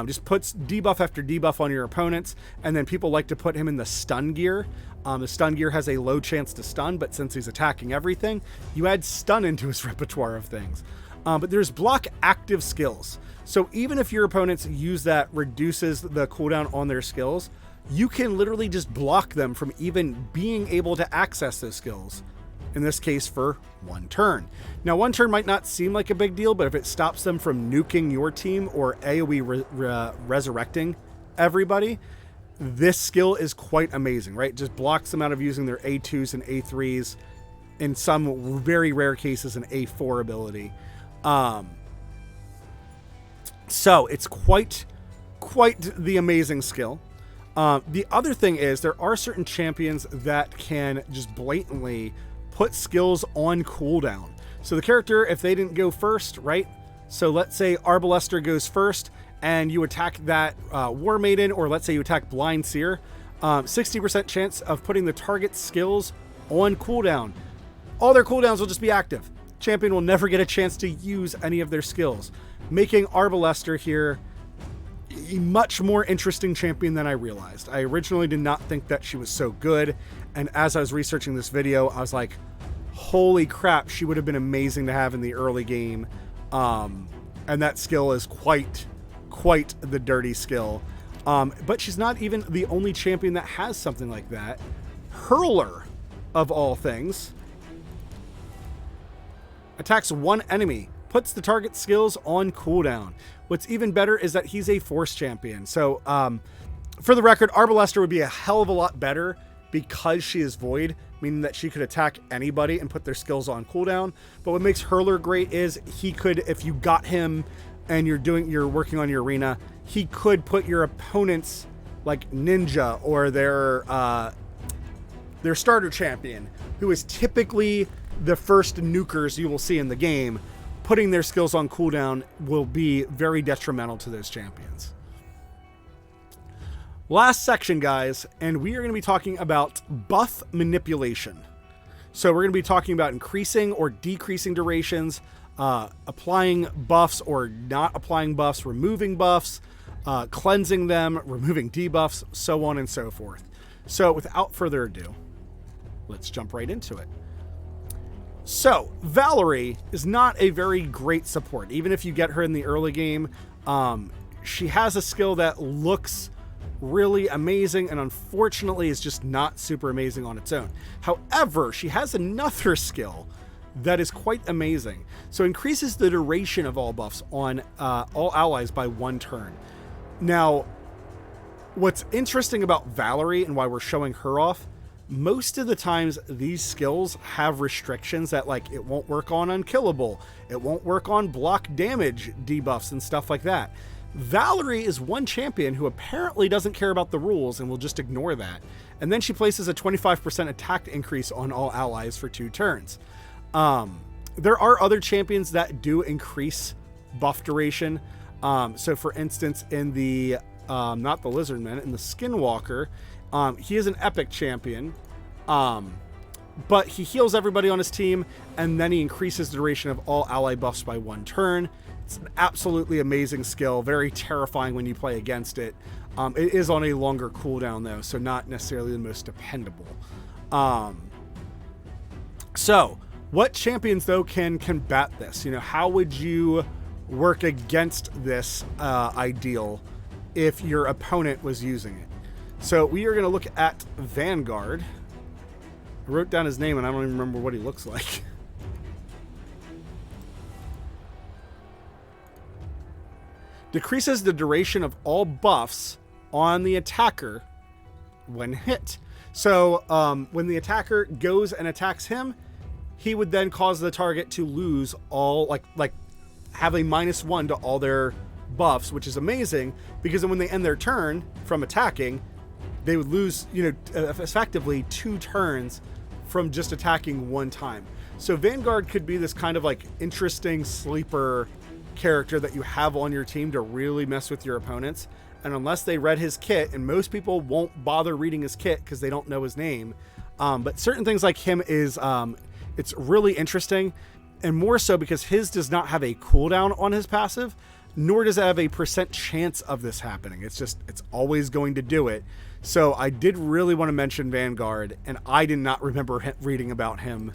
Just puts debuff after debuff on your opponents, and then people like to put him in the stun gear. The stun gear has a low chance to stun, but since he's attacking everything, you add stun into his repertoire of things. But there's block active skills. So even if your opponents use that reduces the cooldown on their skills, you can literally just block them from even being able to access those skills in this case for 1 turn. Now, 1 turn might not seem like a big deal, but if it stops them from nuking your team or AoE resurrecting everybody, this skill is quite amazing, right? It just blocks them out of using their A2s and A3s, in some very rare cases an A4 ability. So it's quite the amazing skill. The other thing is there are certain champions that can just blatantly put skills on cooldown. So the character, if they didn't go first, right? So let's say Arbalester goes first and you attack that War Maiden, or let's say you attack Blind Seer, 60% chance of putting the target's skills on cooldown. All their cooldowns will just be active. Champion will never get a chance to use any of their skills, making Arbalester here a much more interesting champion than I realized. I originally did not think that she was so good, and as I was researching this video, I was like, holy crap, she would have been amazing to have in the early game. And that skill is quite the dirty skill. But she's not even the only champion that has something like that. Hurler, of all things, attacks 1 enemy, puts the target skills on cooldown. What's even better is that he's a force champion. So for the record, Arbalester would be a hell of a lot better because she is void, meaning that she could attack anybody and put their skills on cooldown. But what makes Hurler great is he could, if you got him and you're working on your arena, he could put your opponents like Ninja or their starter champion, who is typically the first nukers you will see in the game. Putting their skills on cooldown will be very detrimental to those champions. Last section, guys, and we are going to be talking about buff manipulation. So we're going to be talking about increasing or decreasing durations, applying buffs or not applying buffs, removing buffs, cleansing them, removing debuffs, so on and so forth. So without further ado, let's jump right into it. So Valerie is not a very great support. Even if you get her in the early game, she has a skill that looks really amazing and unfortunately is just not super amazing on its own. However, she has another skill that is quite amazing. So increases the duration of all buffs on all allies by 1 turn. Now, what's interesting about Valerie and why we're showing her off, most of the times these skills have restrictions that, like, it won't work on Unkillable, it won't work on block damage debuffs and stuff like that. Valerie is one champion who apparently doesn't care about the rules and will just ignore that. And then she places a 25% attack increase on all allies for 2 turns. There are other champions that do increase buff duration. So for instance, in the, not the Lizardman, in the Skinwalker, he is an epic champion, but he heals everybody on his team, and then he increases the duration of all ally buffs by 1 turn. It's an absolutely amazing skill, very terrifying when you play against it. It is on a longer cooldown, though, so not necessarily the most dependable. So, what champions, though, can combat this? You know, how would you work against this ideal if your opponent was using it? So we are going to look at Vanguard. I wrote down his name and I don't even remember what he looks like. Decreases the duration of all buffs on the attacker when hit. So when the attacker goes and attacks him, he would then cause the target to lose all, like have a -1 to all their buffs, which is amazing because then when they end their turn from attacking, they would lose, you know, effectively 2 turns from just attacking 1 time. So Vanguard could be this kind of like interesting sleeper character that you have on your team to really mess with your opponents. And unless they read his kit, and most people won't bother reading his kit because they don't know his name, but certain things like him is, it's really interesting, and more so because his does not have a cooldown on his passive, nor does it have a % chance of this happening. It's just, it's always going to do it. So I did really want to mention Vanguard, and I did not remember reading about him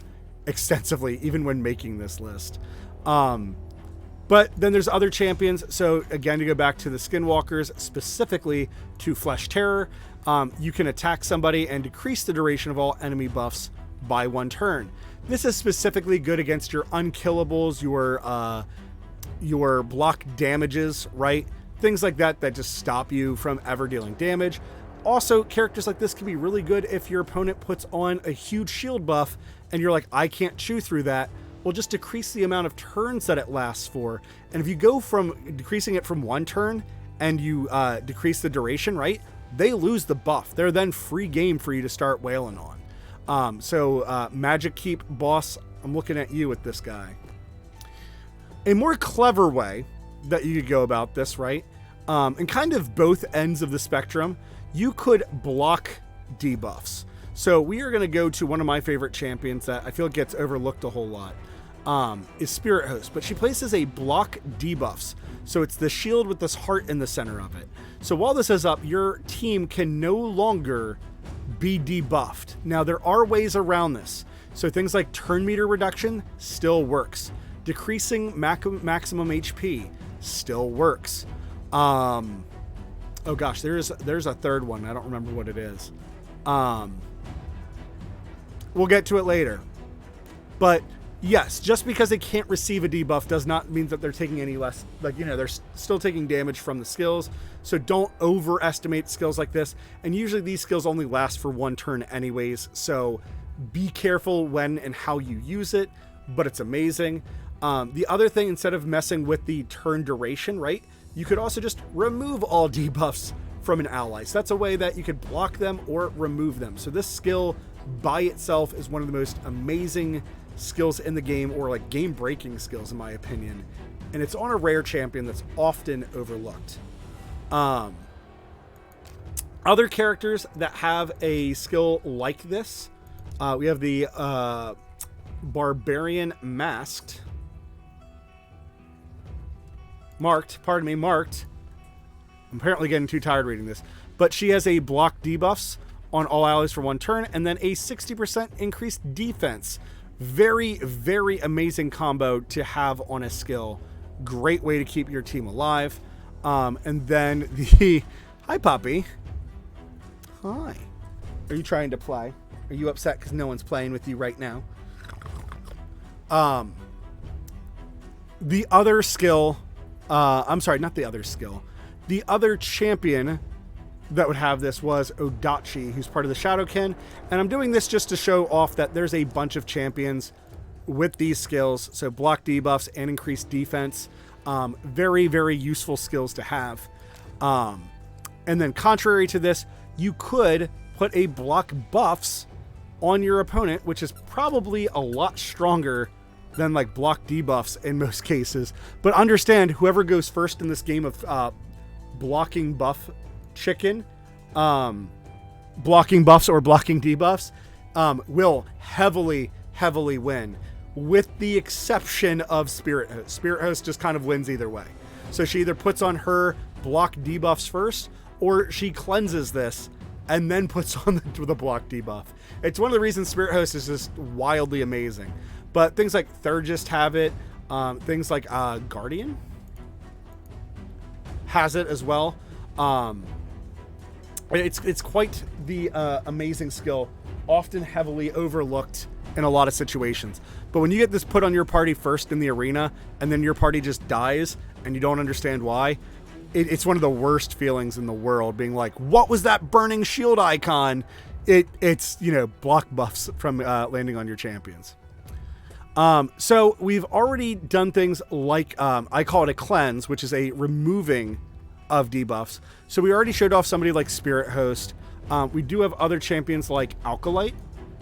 extensively, even when making this list. But then there's other champions. So again, to go back to the Skinwalkers, specifically to Flesh Terror, you can attack somebody and decrease the duration of all enemy buffs by 1 turn. This is specifically good against your unkillables, your block damages, right? Things like that that just stop you from ever dealing damage. Also, characters like this can be really good if your opponent puts on a huge shield buff and you're like, I can't chew through that. Well, just decrease the amount of turns that it lasts for. And if you go from decreasing it from 1 turn and you decrease the duration, right? They lose the buff. They're then free game for you to start wailing on. Magic Keep boss, I'm looking at you with this guy. A more clever way that you could go about this, right? And kind of both ends of the spectrum, you could block debuffs. So we are going to go to one of my favorite champions that I feel gets overlooked a whole lot, is Spirit Host. But she places a block debuffs. So it's the shield with this heart in the center of it. So while this is up, your team can no longer be debuffed. Now, there are ways around this. So things like turn meter reduction still works. Decreasing maximum HP still works. Oh gosh, there's a third one. I don't remember what it is. We'll get to it later. But yes, just because they can't receive a debuff does not mean that they're taking any less. Like, you know, they're still taking damage from the skills. So don't overestimate skills like this. And usually these skills only last for 1 turn anyways. So be careful when and how you use it. But it's amazing. The other thing, instead of messing with the turn duration, right? You could also just remove all debuffs from an ally. So that's a way that you could block them or remove them. So this skill by itself is one of the most amazing skills in the game, or like game-breaking skills in my opinion. And it's on a rare champion that's often overlooked. Other characters that have a skill like this, we have the Barbarian Marked. I'm apparently getting too tired reading this. But she has a block debuffs on all allies for 1 turn, and then a 60% increased defense. Very, very amazing combo to have on a skill. Great way to keep your team alive. And then the... Hi, Poppy. Hi. Are you trying to play? Are you upset because no one's playing with you right now? The other skill... I'm sorry, not the other skill. The other champion that would have this was Odachi, who's part of the Shadowkin. And I'm doing this just to show off that there's a bunch of champions with these skills. So block debuffs and increased defense. Very, very useful skills to have. And then contrary to this, you could put a block buffs on your opponent, which is probably a lot stronger than like block debuffs in most cases. But understand, whoever goes first in this game of blocking buff chicken, blocking buffs or blocking debuffs, will heavily win, with the exception of Spirit Host. Spirit Host just kind of wins either way. So she either puts on her block debuffs first, or she cleanses this and then puts on the block debuff. It's one of the reasons Spirit Host is just wildly amazing. But things like Thurgist have it. Things like Guardian has it as well. It's quite the amazing skill, often heavily overlooked in a lot of situations. But when you get this put on your party first in the arena, and then your party just dies, and you don't understand why, it's one of the worst feelings in the world, being like, what was that burning shield icon? It's, you know, block buffs from landing on your champions. So we've already done things like, I call it a cleanse, which is a removing of debuffs. So we already showed off somebody like Spirit Host. We do have other champions like Alkalite,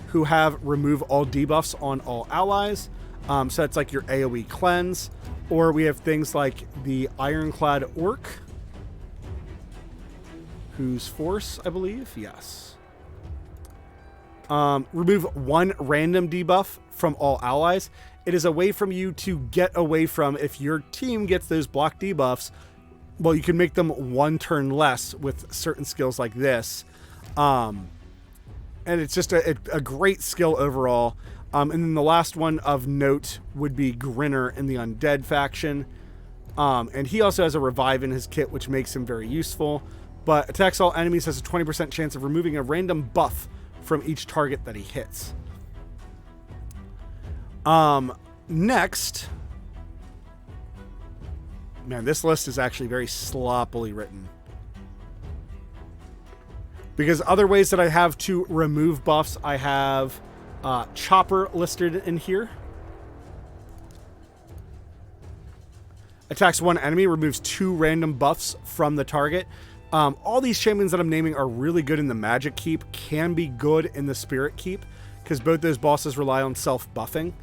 who have remove all debuffs on all allies. So that's like your AoE cleanse. Or we have things like the Ironclad Orc, whose force, I believe, yes. Remove 1 random debuff from all allies. It is a way from you to get away from, if your team gets those block debuffs, well, you can make them 1 turn less with certain skills like this. And it's just a great skill overall. And then the last one of note would be Grinner in the Undead faction. And he also has a revive in his kit, which makes him very useful. But attacks all enemies, has a 20% chance of removing a random buff from each target that he hits. Next, man, this list is actually very sloppily written. Because other ways that I have to remove buffs, I have Chopper listed in here. Attacks one enemy, removes 2 random buffs from the target. All these champions that I'm naming are really good in the Magic Keep, can be good in the Spirit Keep, because both those bosses rely on self-buffing.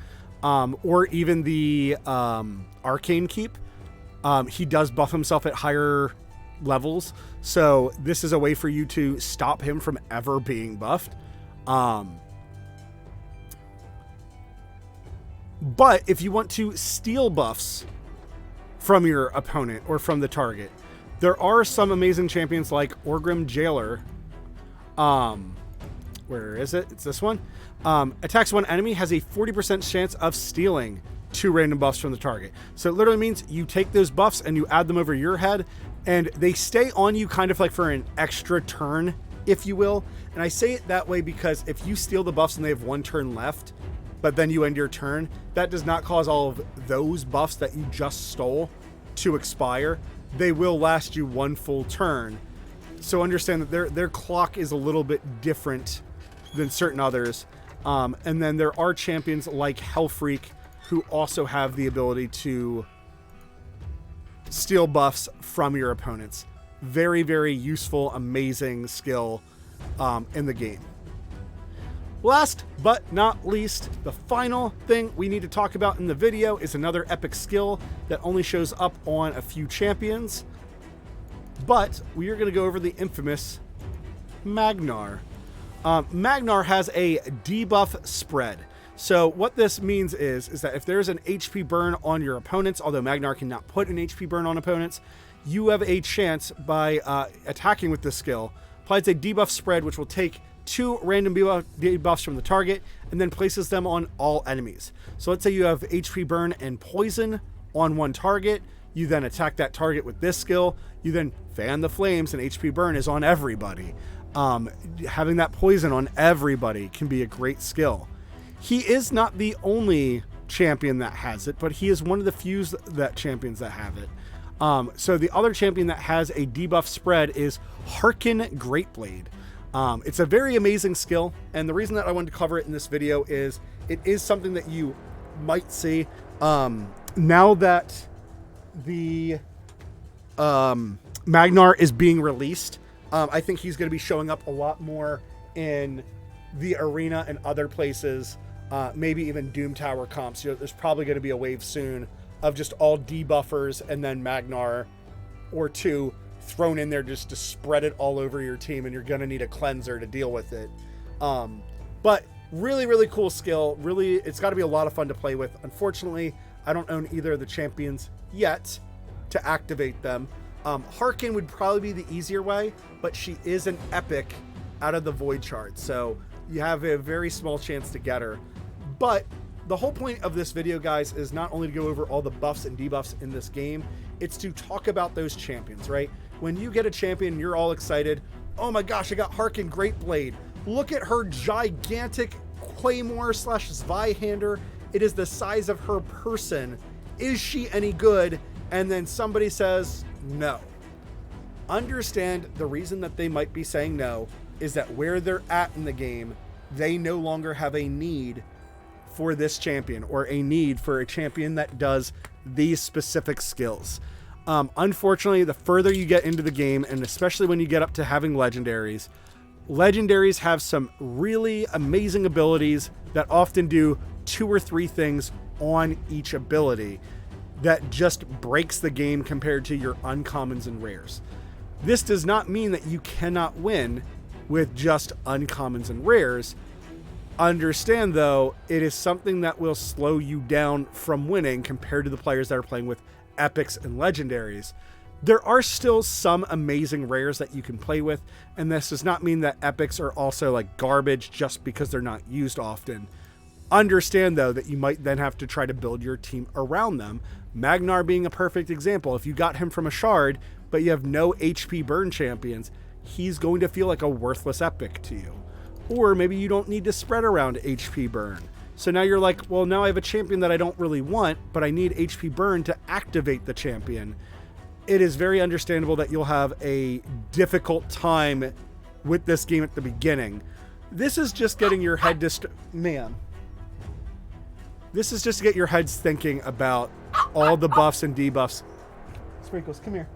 Or even the Arcane Keep. He does buff himself at higher levels, so this is a way for you to stop him from ever being buffed. But if you want to steal buffs from your opponent or from the target, there are some amazing champions like Orgrim Jailer. Where is it? It's this one. Attacks one enemy, has a 40% chance of stealing 2 random buffs from the target. So it literally means you take those buffs and you add them over your head, and they stay on you kind of like for an extra turn, if you will. And I say it that way because if you steal the buffs and they have 1 turn left, but then you end your turn, that does not cause all of those buffs that you just stole to expire. They will last you 1 full turn. So understand that their clock is a little bit different than certain others. And then there are champions like Hellfreak who also have the ability to steal buffs from your opponents. Very, very useful, amazing skill in the game. Last but not least, the final thing we need to talk about in the video is another epic skill that only shows up on a few champions. But we are going to go over the infamous Magnar. Magnar has a debuff spread. So what this means is that if there's an HP burn on your opponents, although Magnar cannot put an HP burn on opponents, you have a chance by attacking with this skill. Applies a debuff spread, which will take 2 random debuffs from the target and then places them on all enemies. So let's say you have HP burn and poison on one target. You then attack that target with this skill. You then fan the flames, and HP burn is on everybody. Having that poison on everybody can be a great skill. He is not the only champion that has it, but he is one of the few champions that have it. So the other champion that has a debuff spread is Harkin Greatblade. It's a very amazing skill, and the reason that I wanted to cover it in this video is it is something that you might see now that the Magnar is being released. I think he's going to be showing up a lot more in the arena and other places, maybe even Doom Tower comps. There's probably going to be a wave soon of just all debuffers and then Magnar or 2 thrown in there just to spread it all over your team, and you're going to need a cleanser to deal with it. But really, really cool skill. Really, it's got to be a lot of fun to play with. Unfortunately, I don't own either of the champions yet to activate them. Harkin would probably be the easier way, but she is an epic out of the Void Shard, so you have a very small chance to get her. But the whole point of this video, guys, is not only to go over all the buffs and debuffs in this game, it's to talk about those champions, right? When you get a champion, you're all excited. Oh my gosh, I got Harkin Greatblade. Look at her gigantic Claymore / Zweihander. It is the size of her person. Is she any good? And then somebody says no. Understand the reason that they might be saying no is that where they're at in the game, they no longer have a need for this champion or a need for a champion that does these specific skills. Unfortunately, the further you get into the game, and especially when you get up to having legendaries have some really amazing abilities that often do 2 or 3 things on each ability that just breaks the game compared to your uncommons and rares. This does not mean that you cannot win with just uncommons and rares. Understand, though, it is something that will slow you down from winning compared to the players that are playing with epics and legendaries. There are still some amazing rares that you can play with, and this does not mean that epics are also like garbage just because they're not used often. Understand, though, that you might then have to try to build your team around them. Magnar being a perfect example. If you got him from a shard, but you have no HP burn champions, he's going to feel like a worthless epic to you. Or maybe you don't need to spread around HP burn. So now you're like, well, now I have a champion that I don't really want, but I need HP burn to activate the champion. It is very understandable that you'll have a difficult time with this game at the beginning. This is just getting your head This is just to get your heads thinking about all the buffs and debuffs. Sprinkles, come here.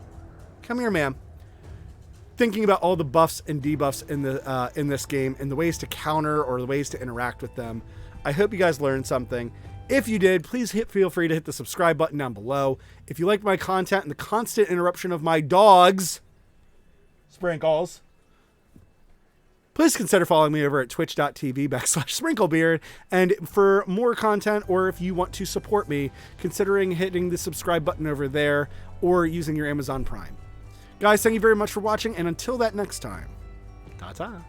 Come here, ma'am. Thinking about all the buffs and debuffs in this game and the ways to counter or the ways to interact with them. I hope you guys learned something. If you did, please feel free to hit the subscribe button down below. If you like my content and the constant interruption of my dogs, Sprinkles, please consider following me over at twitch.tv/SprinkleBeard. And for more content, or if you want to support me, considering hitting the subscribe button over there or using your Amazon Prime. Guys, thank you very much for watching, and until that next time, ta-ta.